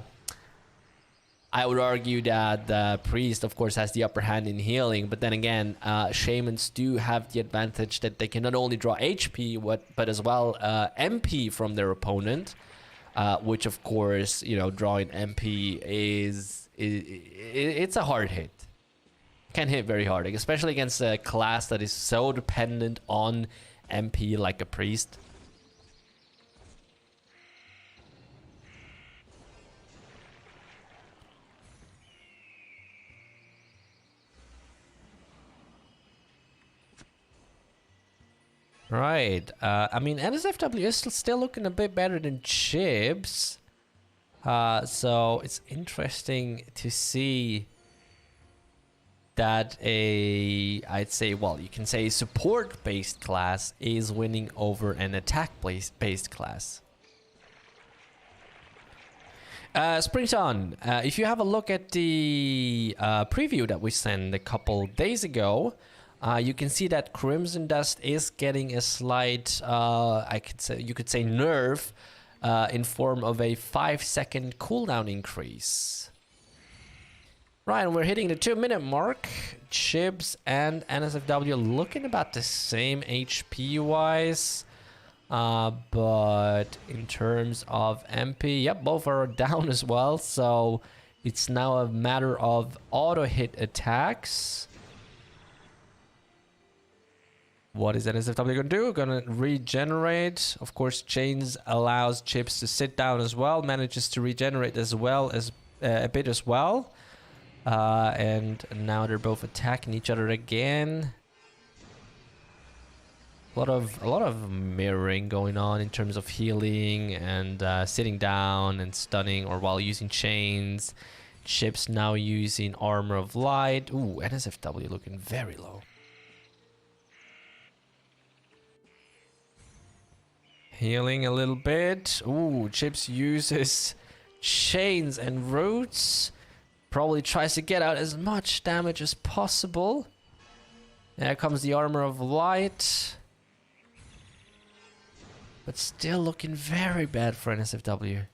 would argue that the Priest, of course, has the upper hand in healing. But then again, Shamans do have the advantage that they can not only draw HP, but as well MP from their opponent. Which, of course, you know, drawing MP it's a hard hit. Can hit very hard, especially against a class that is so dependent on MP like a Priest. Right. I mean, NSFW is still looking a bit better than Chips. So it's interesting to see that I'd say, well, you can say support-based class is winning over an attack-based class. Springs on. If you have a look at the preview that we sent a couple days ago, you can see that Crimson Dust is getting a slight, you could say nerf in form of a 5-second cooldown increase. Right, and we're hitting the 2-minute mark. Chibs and NSFW looking about the same HP-wise. But in terms of MP, yep, both are down as well. So it's now a matter of auto-hit attacks. What is NSFW going to do? Going to regenerate. Of course, Chains allows Chips to sit down as well. Manages to regenerate as well as a bit as well. And now they're both attacking each other again. A lot of mirroring going on in terms of healing and sitting down and stunning, or while using chains. Chips now using armor of light. Ooh, NSFW looking very low. Healing a little bit. Ooh, Chips uses chains and roots. Probably tries to get out as much damage as possible. There comes the armor of light. But still looking very bad for NSFW.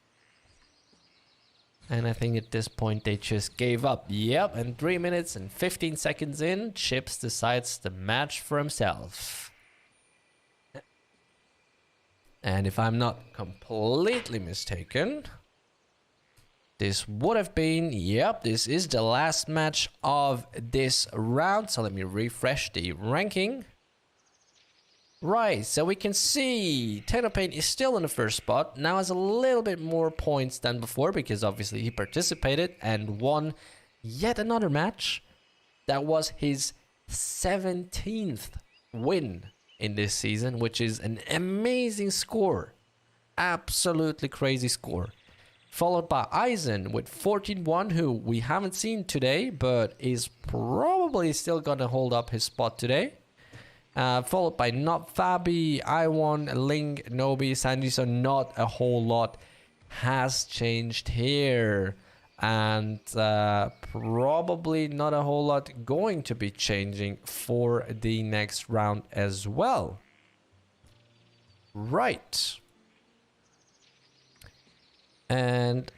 And I think at this point they just gave up. Yep, and 3 minutes and 15 seconds in, Chips decides to match for himself. And if I'm not completely mistaken, this would have been, yep, this is the last match of this round. So let me refresh the ranking. Right, so we can see Tennopain is still in the first spot. Now has a little bit more points than before because obviously he participated and won yet another match. That was his 17th win in this season, which is an amazing score. Absolutely crazy score. Followed by Eisen with 14-1, who we haven't seen today, but is probably still gonna hold up his spot today. Followed by Not Fabi, Iwon, Ling, Nobi, Sandy. So not a whole lot has changed here. And probably not a whole lot going to be changing for the next round as well. Right. And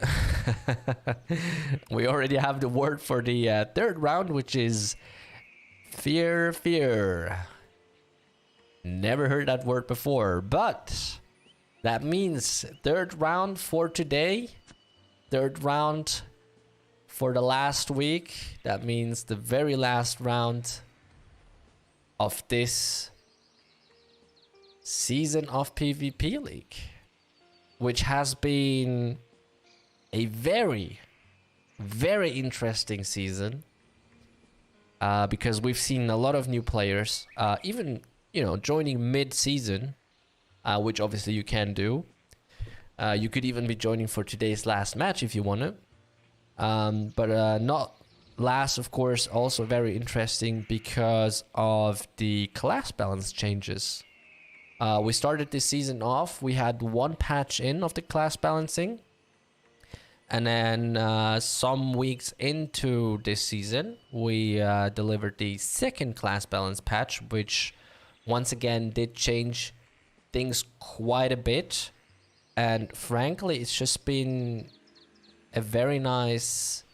we already have the word for the third round, which is fear. Never heard that word before, but that means third round for today, third round for the last week. That means the very last round of this season of PvP League, which has been a very, very interesting season because we've seen a lot of new players, even, you know, joining mid-season, which obviously you can do. You could even be joining for today's last match if you want to. But not last, of course, also very interesting because of the class balance changes. We started this season off, we had one patch in of the class balancing. And then some weeks into this season, we delivered the second class balance patch, which once again did change things quite a bit. And frankly, it's just been a very nice,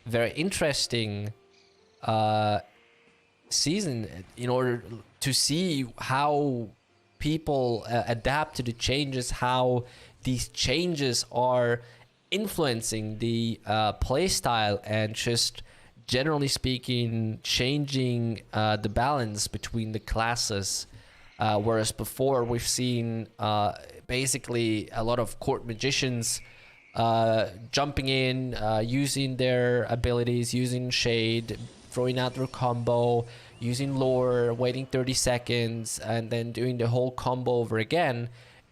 very interesting season in order to see how people adapt to the changes, how these changes are influencing the playstyle and just generally speaking changing the balance between the classes. Whereas before we've seen basically a lot of court magicians jumping in, using their abilities, using shade, throwing out their combo, using lore, waiting 30 seconds, and then doing the whole combo over again.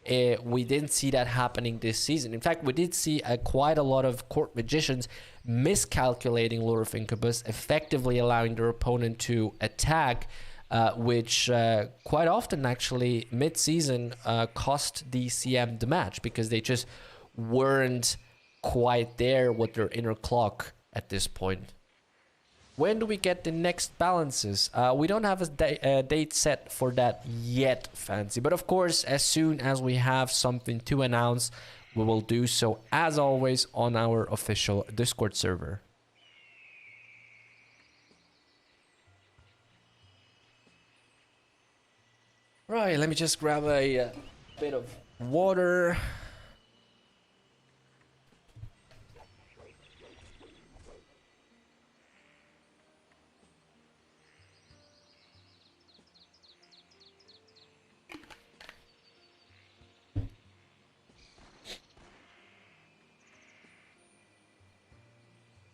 We didn't see that happening this season. In fact, we did see quite a lot of court magicians miscalculating Lure of Incubus, effectively allowing their opponent to attack, which quite often actually mid-season cost the CM the match, because they just weren't quite there with their inner clock at this point. When do we get the next balances? We don't have a date set for that yet, Fancy. But of course, as soon as we have something to announce, we will do so, as always, on our official Discord server. Right, let me just grab a bit of water.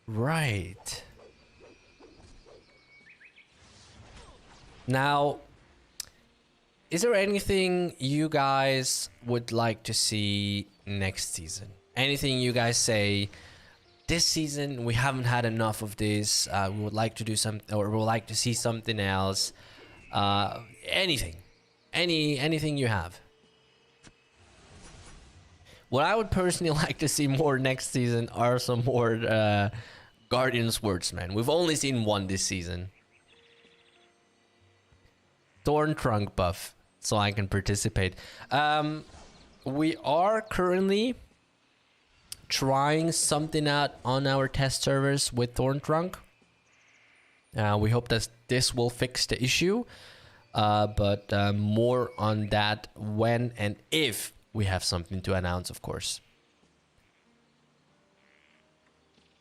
Right. Now, is there anything you guys would like to see next season? Anything you guys say, this season we haven't had enough of this, we would like to do something, or we would like to see something else? Anything. Anything you have. What I would personally like to see more next season are some more Guardian Swordsmen. We've only seen one this season. Thorn Trunk buff, so I can participate. We are currently trying something out on our test servers with Thorn Trunk. We hope that this will fix the issue, but more on that when and if we have something to announce, of course.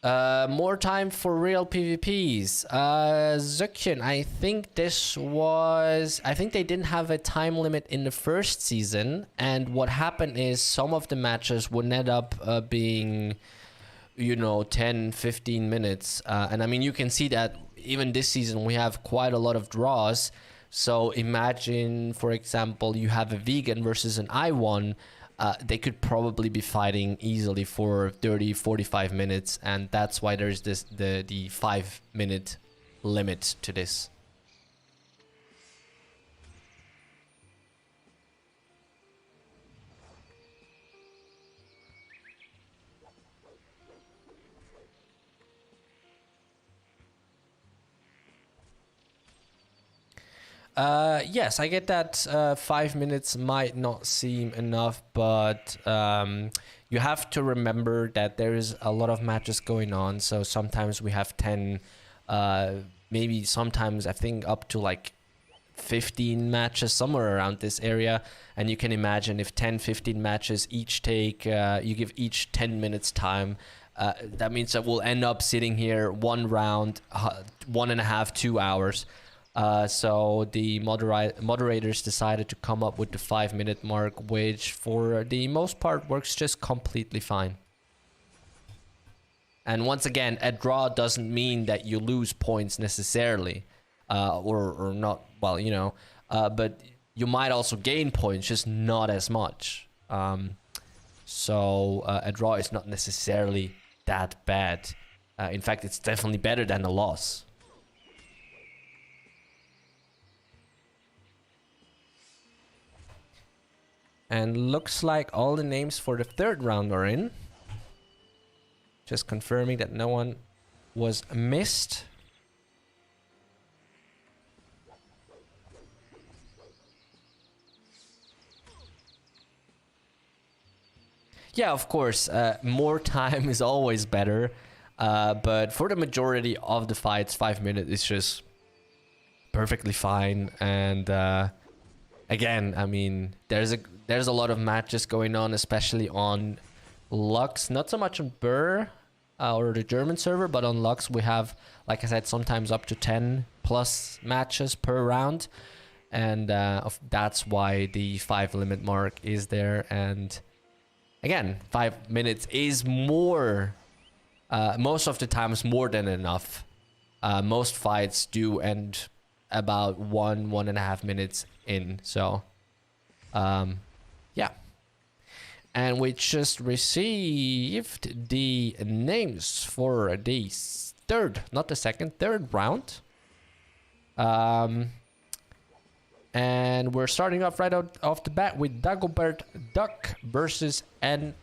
More time for real PvPs. Zukian, I think they didn't have a time limit in the first season, and what happened is some of the matches would end up being, 10, 15 minutes. And I mean, you can see that even this season we have quite a lot of draws. So imagine, for example, you have a vegan versus an I1. They could probably be fighting easily for 30, 45 minutes, and that's why there's the 5-minute limit to this. Yes, I get that 5 minutes might not seem enough, but you have to remember that there is a lot of matches going on. So sometimes we have 10, maybe sometimes I think up to like 15 matches, somewhere around this area. And you can imagine if 10, 15 matches each take, you give each 10 minutes time. That means that we'll end up sitting here one round, 1.5, 2 hours. So the moderators decided to come up with the 5-minute mark, which for the most part works just completely fine. And once again, a draw doesn't mean that you lose points necessarily, or not, well, but you might also gain points, just not as much. So a draw is not necessarily that bad. In fact, it's definitely better than a loss. And looks like all the names for the third round are in. Just confirming that no one was missed. Yeah, of course, more time is always better. But for the majority of the fights, 5 minutes is just perfectly fine. And again, I mean, there's a lot of matches going on, especially on Lux. Not so much on Burr or the German server, but on Lux we have, like I said, sometimes up to 10 plus matches per round. And that's why the 5 limit mark is there. And again, 5 minutes is more, most of the times more than enough. Most fights do end about 1.5 minutes in. So, yeah, And we just received the names for the third, not the second, third round. And we're starting off right out off the bat with Dagobert Duck versus NSFW.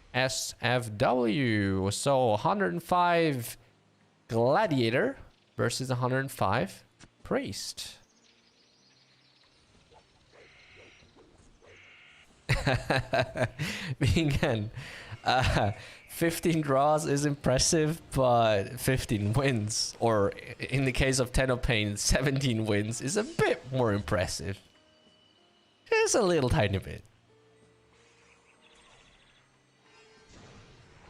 So 105 Gladiator versus 105 Priest. Again, 15 draws is impressive, but 15 wins, or in the case of Tennopain, 17 wins is a bit more impressive. Just a little tiny bit.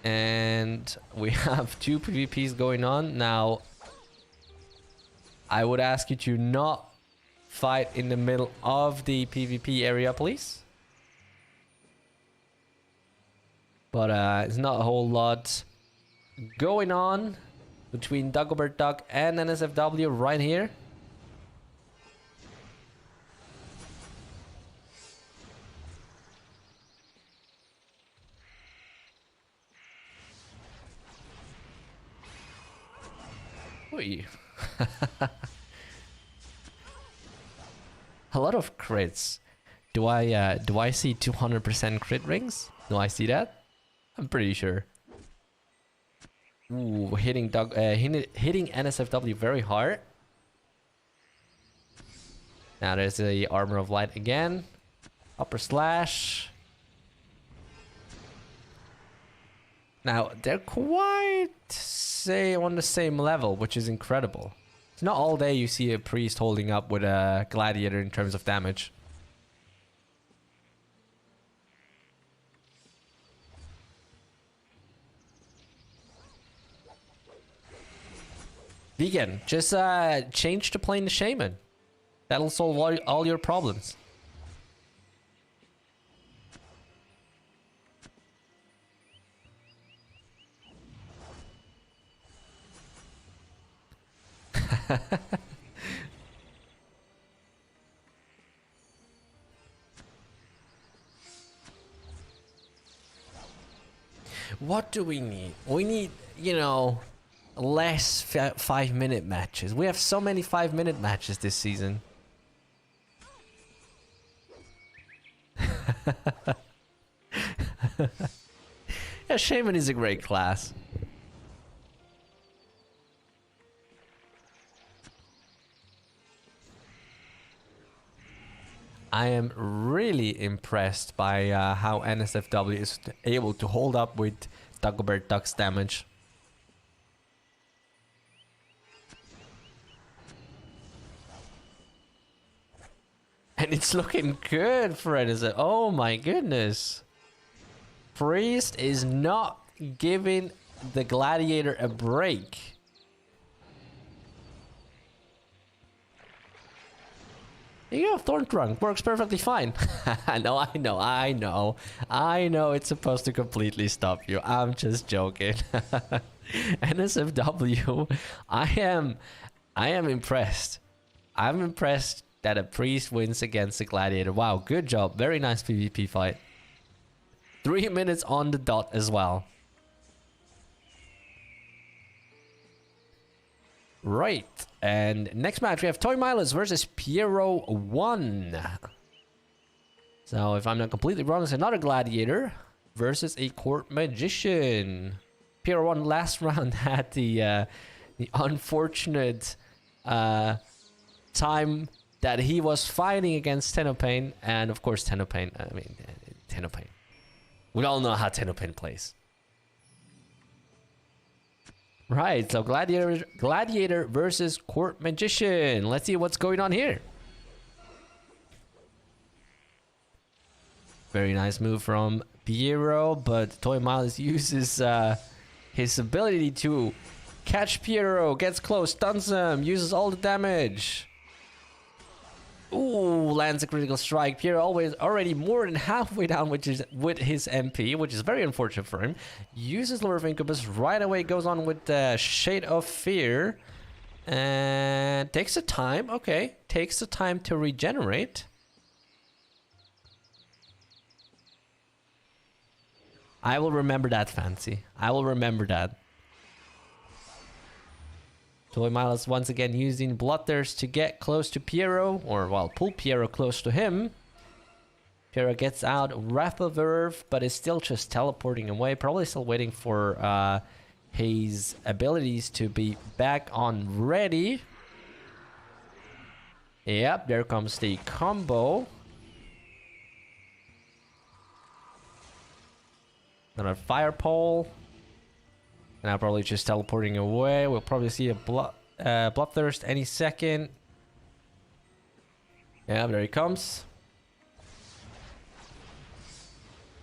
And we have 2 PvPs going on. Now, I would ask you to not fight in the middle of the PvP area, please. But it's not a whole lot going on between Dagobert Duck and NSFW right here. Oy. A lot of crits. Do I see 200% crit rings? Do I see that? I'm pretty sure. Ooh, hitting NSFW very hard. Now there's the Armor of Light again. Upper slash. Now they're quite, say, on the same level, which is incredible. It's not all day you see a priest holding up with a gladiator in terms of damage. Vegan, just change to playing the shaman. That'll solve all your problems. What do we need? We need, you know, less 5-minute matches. We have so many 5-minute matches this season. Yeah, Shaman is a great class. I am really impressed by how NSFW is able to hold up with Dagobert Duck's damage. And it's looking good for NSF. Oh my goodness. Priest is not giving the Gladiator a break. You know, Thorn Trunk works perfectly fine. No, I know it's supposed to completely stop you. I'm just joking. NSFW, I am impressed. I'm impressed that a priest wins against a gladiator. Wow, good job. Very nice PvP fight. 3 minutes on the dot as well. Right, and next match we have Toy Milos versus Piero 1. So if I'm not completely wrong, it's another gladiator versus a court magician. Piero 1 last round had the unfortunate time that he was fighting against Tennopain, and of course Tennopain. We all know how Tennopain plays. Right, so Gladiator versus Court Magician. Let's see what's going on here. Very nice move from Piero, but Toy Miles uses his ability to catch Piero, gets close, stuns him, uses all the damage. Ooh, lands a critical strike. Piero already more than halfway down with his MP, which is very unfortunate for him. Uses Lure of Incubus right away, goes on with the Shade of Fear. And takes the time, okay. Takes the time to regenerate. I will remember that, Fancy. I will remember that. Toy Miles once again using Bloodthirst to get close to Piero, or well, pull Piero close to him. Piero gets out Wrath of Earth, but is still just teleporting away, probably still waiting for his abilities to be back on ready. Yep, there comes the combo. Another fire pole. Now probably just teleporting away. We'll probably see a Bloodthirst any second. Yeah, there he comes.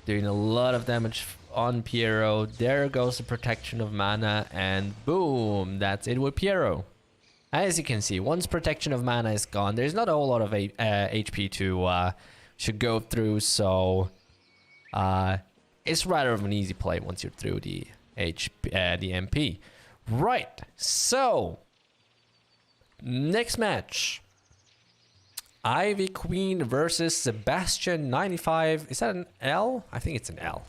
Doing a lot of damage on Piero. There goes the protection of mana, and boom, that's it with Piero. As you can see, once protection of mana is gone, there's not a whole lot of HP to go through, so it's rather of an easy play once you're through the MP. Right, so next match, Ivy Queen versus Sebastian 95. Is that an L? I think it's an L.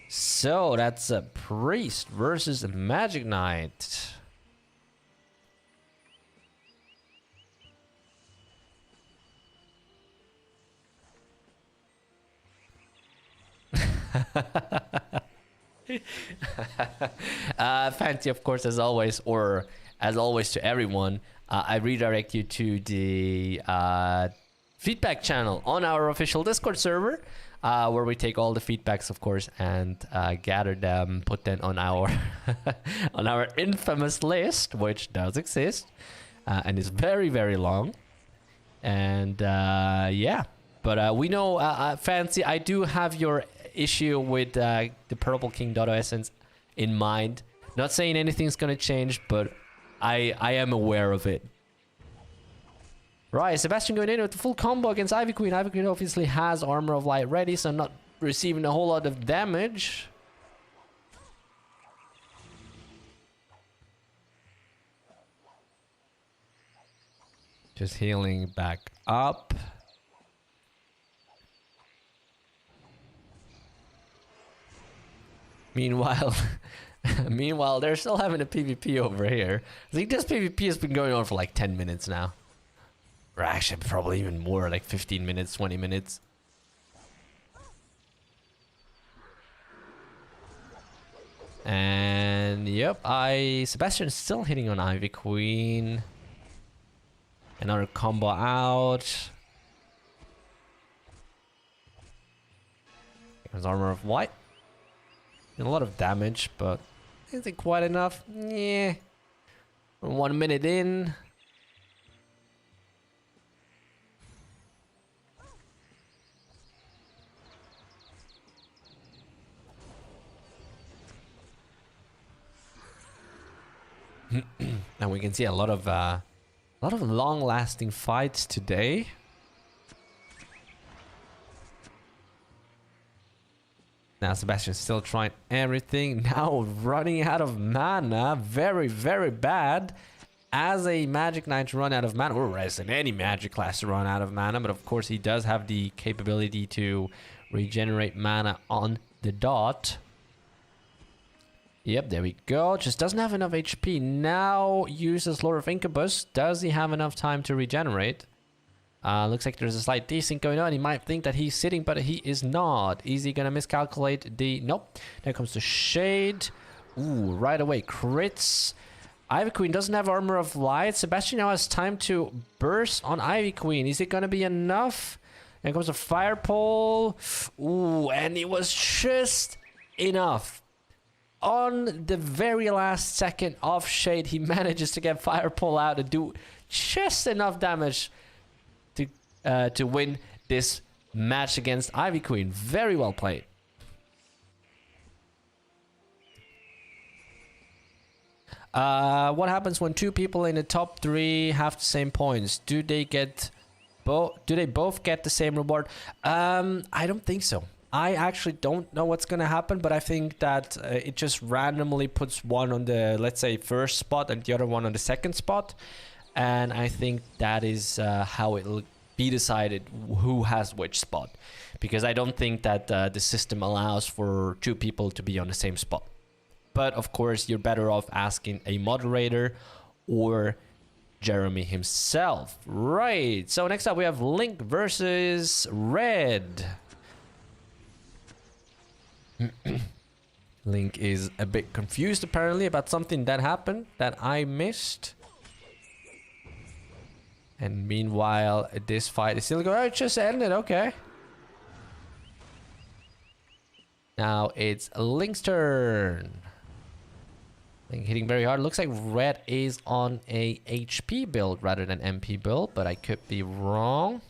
So that's a Priest versus a Magic Knight. Fancy, of course, as always, or as always to everyone, I redirect you to the feedback channel on our official Discord server, where we take all the feedbacks, of course, and gather them, put them on our on our infamous list, which does exist, and is very, very long. And yeah, but we know, Fancy, I do have your issue with the Purple King Dodo Essence in mind. Not saying anything's gonna change, but I am aware of it. Right, Sebastian going in with the full combo against Ivy Queen. Ivy Queen obviously has Armor of Light ready, so not receiving a whole lot of damage. Just healing back up. Meanwhile, they're still having a PvP over here. I think this PvP has been going on for like 10 minutes now. Or actually, probably even more, like 15 minutes, 20 minutes. And yep, Sebastian is still hitting on Ivy Queen. Another combo out. Here comes Armor of White. A lot of damage, but is it quite enough? Yeah. 1 minute in. And we can see a lot of long-lasting fights today. Now Sebastian's still trying everything. Now running out of mana. Very, very bad. As a Magic Knight run out of mana, or as in any Magic class to run out of mana, but of course he does have the capability to regenerate mana on the dot. Yep, there we go. Just doesn't have enough HP. Now uses Lord of Incubus. Does he have enough time to regenerate? Looks like there's a slight desync going on. He might think that he's sitting, but he is not. Is he gonna miscalculate the... Nope. There comes the Shade. Ooh, right away. Crits. Ivy Queen doesn't have Armor of Light. Sebastian now has time to burst on Ivy Queen. Is it gonna be enough? There comes a Fire Pole. Ooh, and it was just enough. On the very last second of Shade, he manages to get Fire Pole out and do just enough damage to win this match against Ivy Queen. Very well played. What happens when two people in the top 3 have the same points? Do they both get the same reward? I don't think so. I actually don't know what's gonna happen, but I think that it just randomly puts one on the, let's say, first spot and the other one on the second spot, and I think that is how it'll be decided who has which spot, because I don't think that the system allows for two people to be on the same spot. But of course, you're better off asking a moderator or Jeremy himself. Right, so next up we have Link versus Red. Link is a bit confused apparently about something that happened that I missed. And meanwhile, this fight is still going. Oh, it just ended, okay. Now it's Link's turn. Link hitting very hard. Looks like Red is on a HP build rather than MP build, but I could be wrong.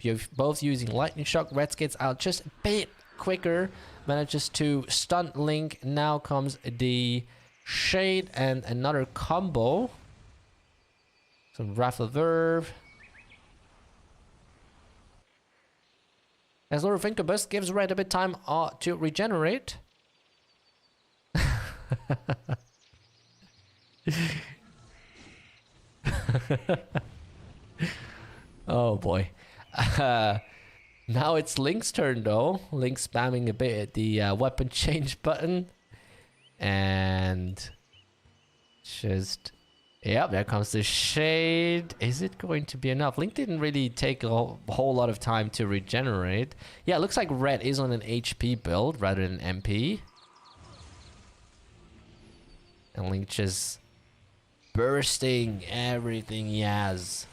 You're both using Lightning Shock. Red gets out just a bit quicker. Manages to stun Link. Now comes the Shade and another combo. Some Raffle Verve. As Lord of Incubus gives Red a bit time to regenerate. Oh boy. Now it's Link's turn though. Link spamming a bit at the weapon change button. And just... Yep, there comes the Shade. Is it going to be enough? Link didn't really take a whole lot of time to regenerate. Yeah, it looks like Red is on an HP build rather than MP. And Link just bursting everything he has.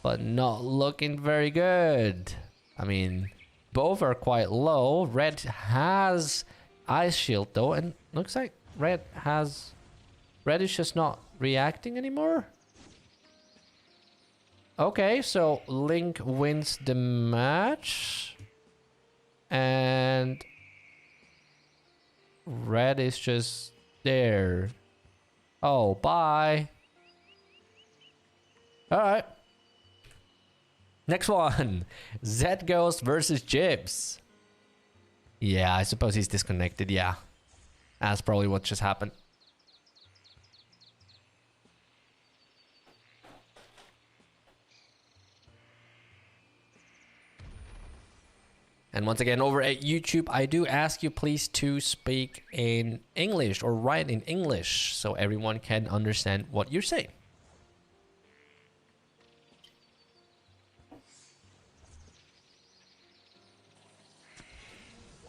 But not looking very good. I mean, both are quite low. Red has Ice Shield though, and looks like Red is just not reacting anymore. Okay, so Link wins the match. And Red is just there. Oh, bye. Alright. Next one. Zed Ghost versus Jibs. Yeah, I suppose he's disconnected, yeah. That's probably what just happened. And once again, over at YouTube, I do ask you please to speak in English or write in English so everyone can understand what you're saying.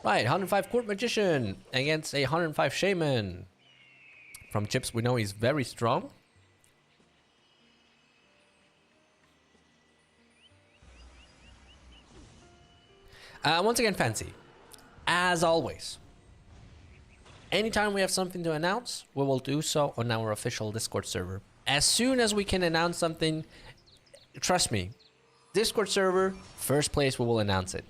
Right, 105 Court Magician against a 105 Shaman. From Chips, we know he's very strong. Once again, Fancy, as always, anytime we have something to announce, we will do so on our official Discord server. As soon as we can announce something, trust me, Discord server, first place we will announce it.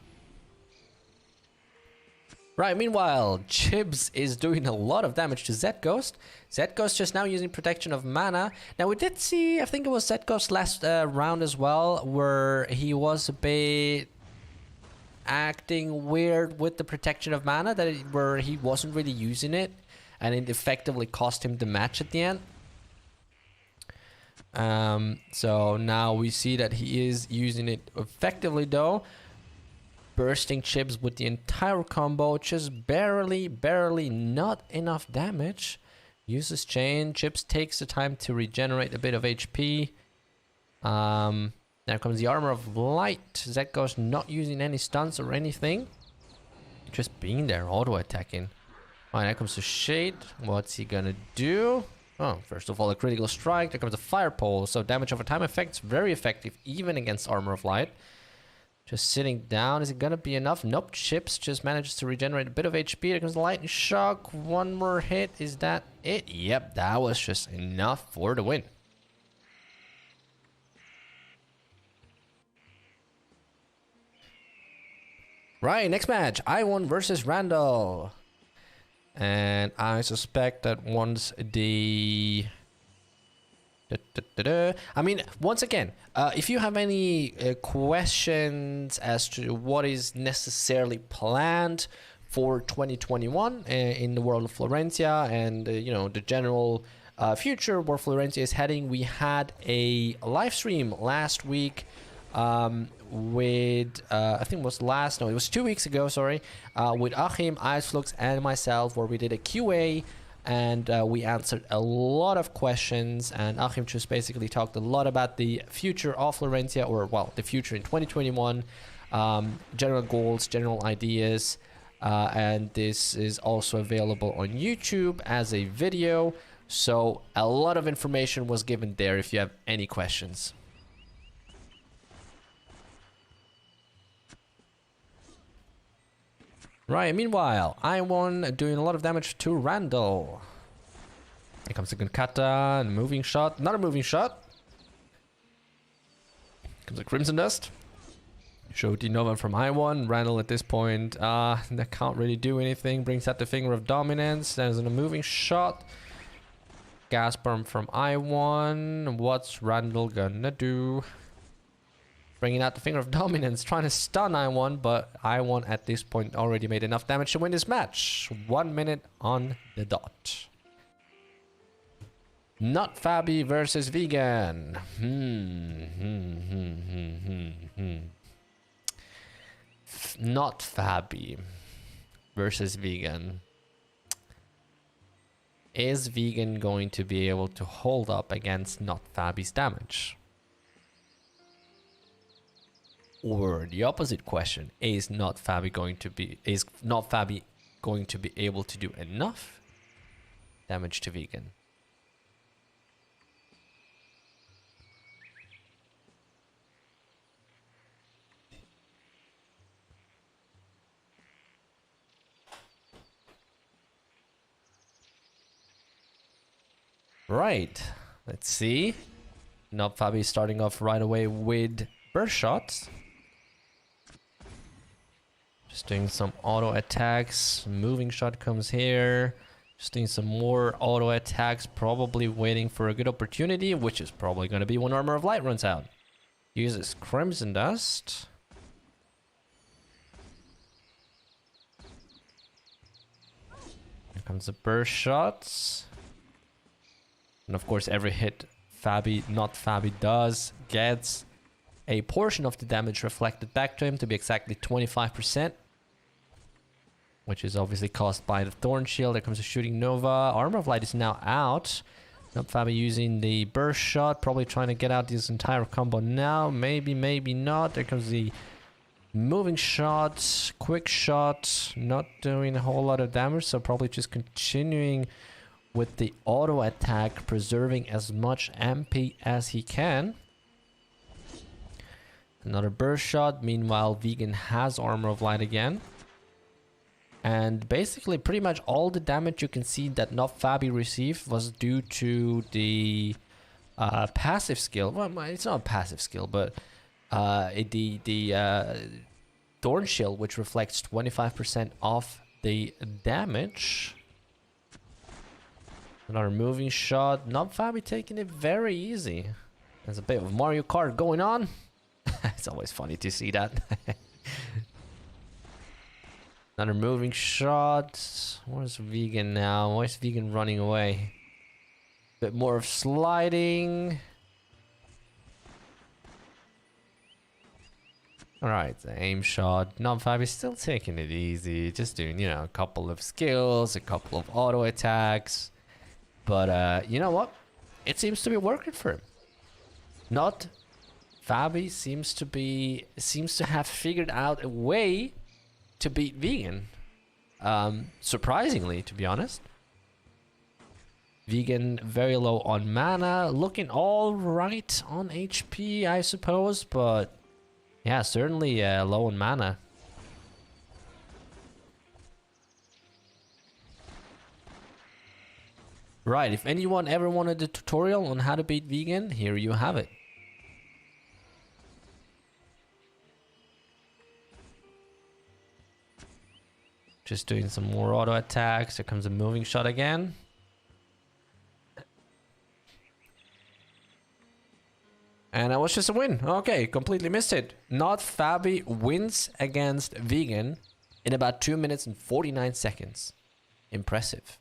Right, meanwhile, Chibs is doing a lot of damage to Zed Ghost. Zed Ghost just now using Protection of Mana. Now we did see, I think it was Zed Ghost last round as well, where he was a bit acting weird with the Protection of Mana, where he wasn't really using it, and it effectively cost him the match at the end. So now we see that he is using it effectively though. Bursting Chips with the entire combo, just barely not enough damage. Uses Chain. Chips takes the time to regenerate a bit of HP. Now comes the Armor of Light. Zed Ghost not using any stunts or anything. Just being there, auto-attacking. Alright, now comes the Shade. What's he gonna do? Oh, first of all, a critical strike. There comes a Fire Pole. So damage over time effects, very effective, even against Armor of Light. Just sitting down. Is it gonna be enough? Nope. Chips just manages to regenerate a bit of HP. There comes the Lightning Shock. One more hit. Is that it? Yep, that was just enough for the win. Right, next match. I1 versus Randall. And I suspect that once the... I mean, once again, if you have any questions as to what is necessarily planned for 2021 in the world of Florensia and, you know, the general future where Florensia is heading. We had a live stream last week with I think it was 2 weeks ago, sorry, with Achim, Iceflux, and myself, where we did a QA, and we answered a lot of questions, and Achim just basically talked a lot about the future of Florensia, or well, the future in 2021, general goals, general ideas, and this is also available on YouTube as a video, so a lot of information was given there if you have any questions. Right, meanwhile, I1 doing a lot of damage to Randall. Here comes the Gunkata and moving shot. Not a moving shot. Comes a Crimson Dust. Show Nova from I1. Randall at this point, they can't really do anything. Brings out the Finger of Dominance. There's a moving shot. Gas Bomb from I1. What's Randall gonna do? Bringing out the Finger of Dominance, trying to stun I1, but I1 at this point already made enough damage to win this match. 1 minute on the dot. Not Fabi versus Vegan. Not Fabi versus Vegan. Is Vegan going to be able to hold up against Not Fabi's damage? Or the opposite question, is Not Fabi going to be able to do enough damage to Vegan? Right, let's see. Not Fabi starting off right away with burst shots. Just doing some auto attacks. Moving shot comes here. Just doing some more auto attacks. Probably waiting for a good opportunity, which is probably going to be when Armor of Light runs out. Uses Crimson Dust. Here comes the burst shots. And of course, every hit Not Fabi does gets a portion of the damage reflected back to him, to be exactly 25%, which is obviously caused by the Thorn Shield. There comes a Shooting Nova. Armor of Light is now out. Not Fabi using the burst shot, probably trying to get out this entire combo now. Maybe, maybe not. There comes the moving shot, quick shot, not doing a whole lot of damage, so probably just continuing with the auto attack, preserving as much MP as he can. Another burst shot. Meanwhile, Vegan has Armor of Light again. And basically, pretty much all the damage you can see that Not Fabi received was due to the passive skill. Well, it's not a passive skill, but the Thorn Shield, which reflects 25% off the damage. Another moving shot. Not Fabi taking it very easy. There's a bit of Mario Kart going on. It's always funny to see that. Another moving shot. Where's Vegan now? Where's Vegan running away? Bit more of sliding. Alright, the aim shot. Not Fabi is still taking it easy. Just doing, you know, a couple of skills, a couple of auto attacks. But you know what? It seems to be working for him. Not Fabi seems to have figured out a way to beat Vegan. Surprisingly, to be honest. Vegan very low on mana, looking all right on HP, I suppose, but yeah, certainly low on mana. Right, if anyone ever wanted a tutorial on how to beat Vegan, here you have it. Just doing some more auto attacks. Here comes a moving shot again. And that was just a win. Okay, completely missed it. Not Fabi wins against Vegan in about 2 minutes and 49 seconds. Impressive.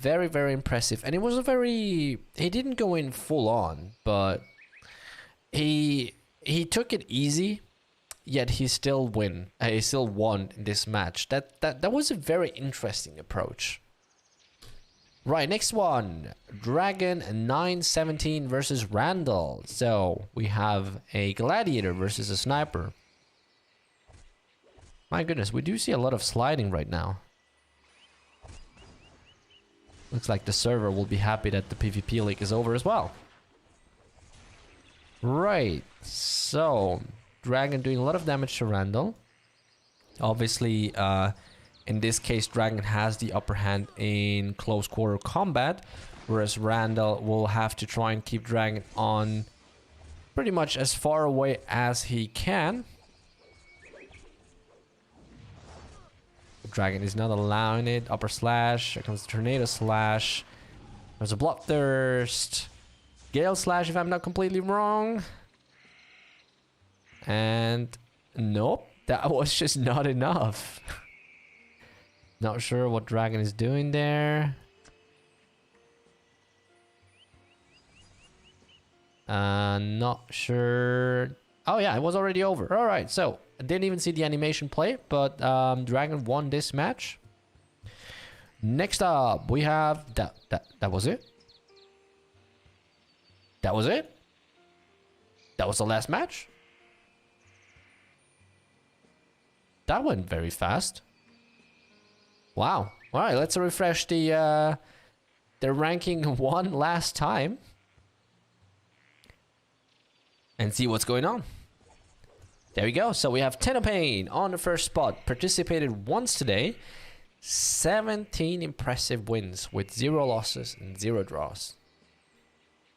Very, very impressive. And it was a very... He didn't go in full on, but he took it easy, yet he still won in this match. That was a very interesting approach. Right, next one. Dragon 917 versus Randall. So we have a gladiator versus a sniper. My goodness, we do see a lot of sliding right now. Looks like the server will be happy that the PvP league is over as well. Right, so Dragon doing a lot of damage to Randall. Obviously, in this case, Dragon has the upper hand in close quarter combat, whereas Randall will have to try and keep Dragon on pretty much as far away as he can. Dragon is not allowing it. Upper slash. Here comes the tornado slash. There's a bloodthirst. Gale slash, if I'm not completely wrong. And nope, that was just not enough. Not sure what Dragon is doing there. Not sure. Oh yeah, it was already over. All right, so I didn't even see the animation play, but Dragon won this match. Next up, we have that was it. That was it. That was the last match. That went very fast. Wow. All right, let's refresh the ranking one last time and see what's going on. There we go. So we have Tennopain on the first spot. Participated once today. 17 impressive wins with 0 losses and 0 draws.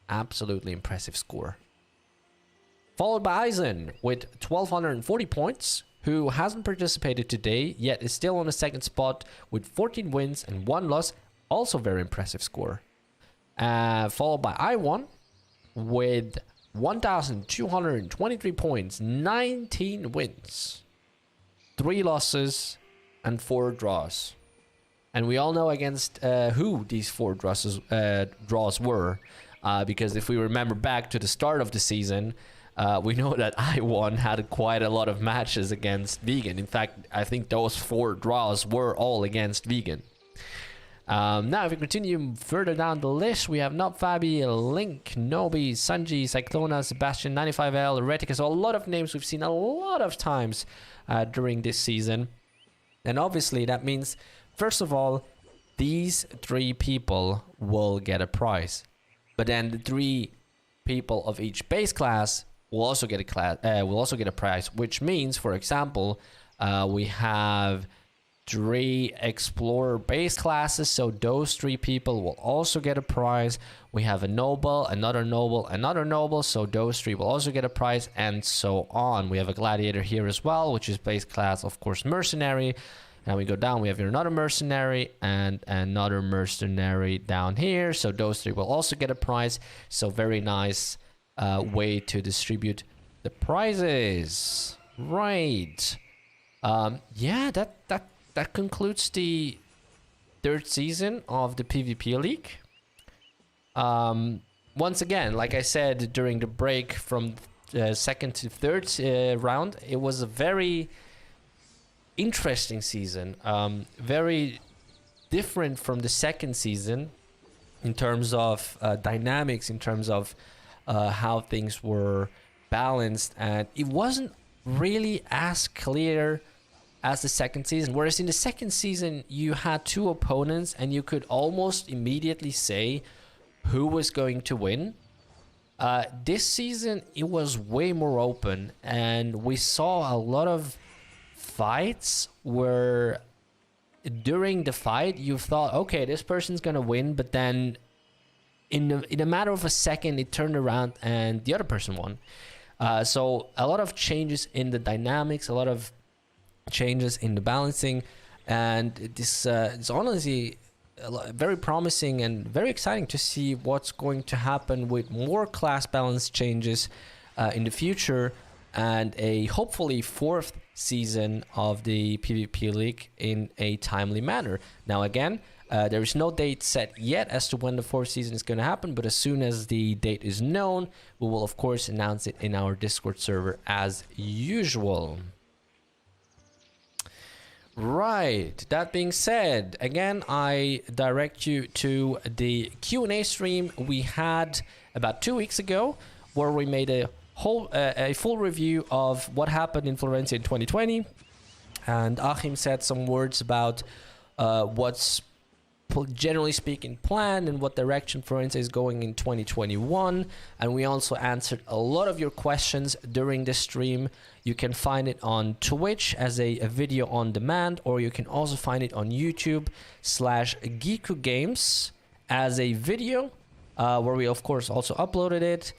Absolutely impressive score. Followed by Eisen with 1240 points, who hasn't participated today, yet is still on the second spot with 14 wins and 1 loss. Also very impressive score. Followed by I1 with 1,223 points, 19 wins, 3 losses, and 4 draws. And we all know against who these 4 draws were, because if we remember back to the start of the season, we know that I1 had quite a lot of matches against Vegan. In fact, I think those 4 draws were all against Vegan. Now, if we continue further down the list, we have Not Fabi, Link, Nobi, Sanji, Cyclona, Sebastian, 95L, Erratica. So a lot of names we've seen a lot of times during this season. And obviously that means, first of all, these 3 people will get a prize. But then the 3 people of each base class will also get a prize, which means, for example, we have 3 explorer base classes, so those 3 people will also get a prize. We have a noble, another noble, so those 3 will also get a prize, and so on. We have a gladiator here as well, which is base class, of course, mercenary. And we go down, we have here another mercenary and another mercenary down here, so those 3 will also get a prize. So very nice way to distribute the prizes. Right. Yeah, that concludes the 3rd season of the PvP League. Once again, like I said during the break from 2nd to 3rd round, it was a very interesting season. Very different from the 2nd season in terms of dynamics, in terms of how things were balanced, and it wasn't really as clear as the 2nd season, whereas in the 2nd season you had 2 opponents and you could almost immediately say who was going to win. This season it was way more open, and we saw a lot of fights where during the fight you thought, okay, this person's gonna win, but then in a matter of a second it turned around and the other person won. So a lot of changes in the dynamics, a lot of changes in the balancing, and this is honestly very promising and very exciting to see what's going to happen with more class balance changes in the future, and a hopefully 4th season of the PvP League in a timely manner. Now again, There is no date set yet as to when the fourth season is going to happen, but as soon as the date is known, we will of course announce it in our Discord server as usual. Right, that being said, again, I direct you to the Q&A stream we had about 2 weeks ago, where we made a full review of what happened in Florensia in 2020, and Achim said some words about what's generally speaking planned and what direction Florensia is going in 2021, and we also answered a lot of your questions during the stream. You can find it on Twitch as a video on demand, or you can also find it on YouTube/Geeku Games as a video, where we of course also uploaded it.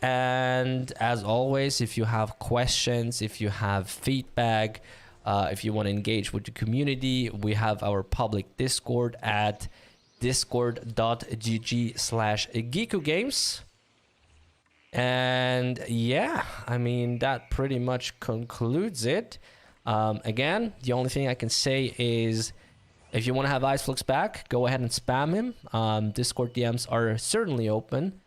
And as always, if you have questions, if you have feedback, if you want to engage with the community, we have our public Discord at discord.gg/geekugames. And yeah, I mean, that pretty much concludes it. Again, the only thing I can say is, if you want to have Iceflux back, go ahead and spam him. Discord DMs are certainly open.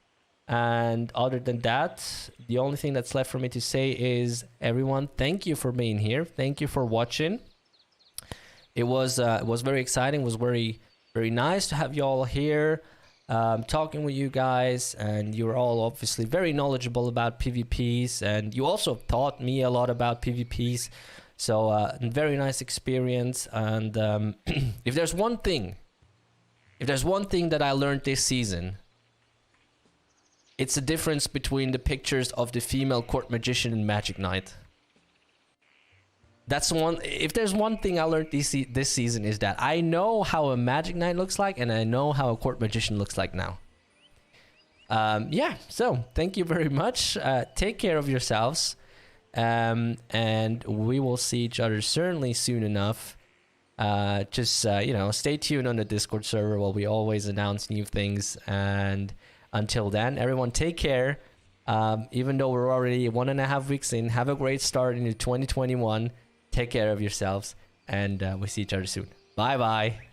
And other than that, the only thing that's left for me to say is, everyone, thank you for being here. Thank you for watching. It was very exciting. It was very, very nice to have you all here, talking with you guys. And you're all obviously very knowledgeable about PvPs. And you also taught me a lot about PvPs. So very nice experience. And if there's one thing that I learned this season, it's the difference between the pictures of the female court magician and Magic Knight. That's one. If there's one thing I learned this season, is that I know how a Magic Knight looks like, and I know how a court magician looks like now. Yeah. So thank you very much. Take care of yourselves, and we will see each other certainly soon enough. Just stay tuned on the Discord server while we always announce new things. And until then, everyone, take care. Even though we're already 1.5 weeks in, have a great start into 2021. Take care of yourselves, and we'll see each other soon. Bye bye.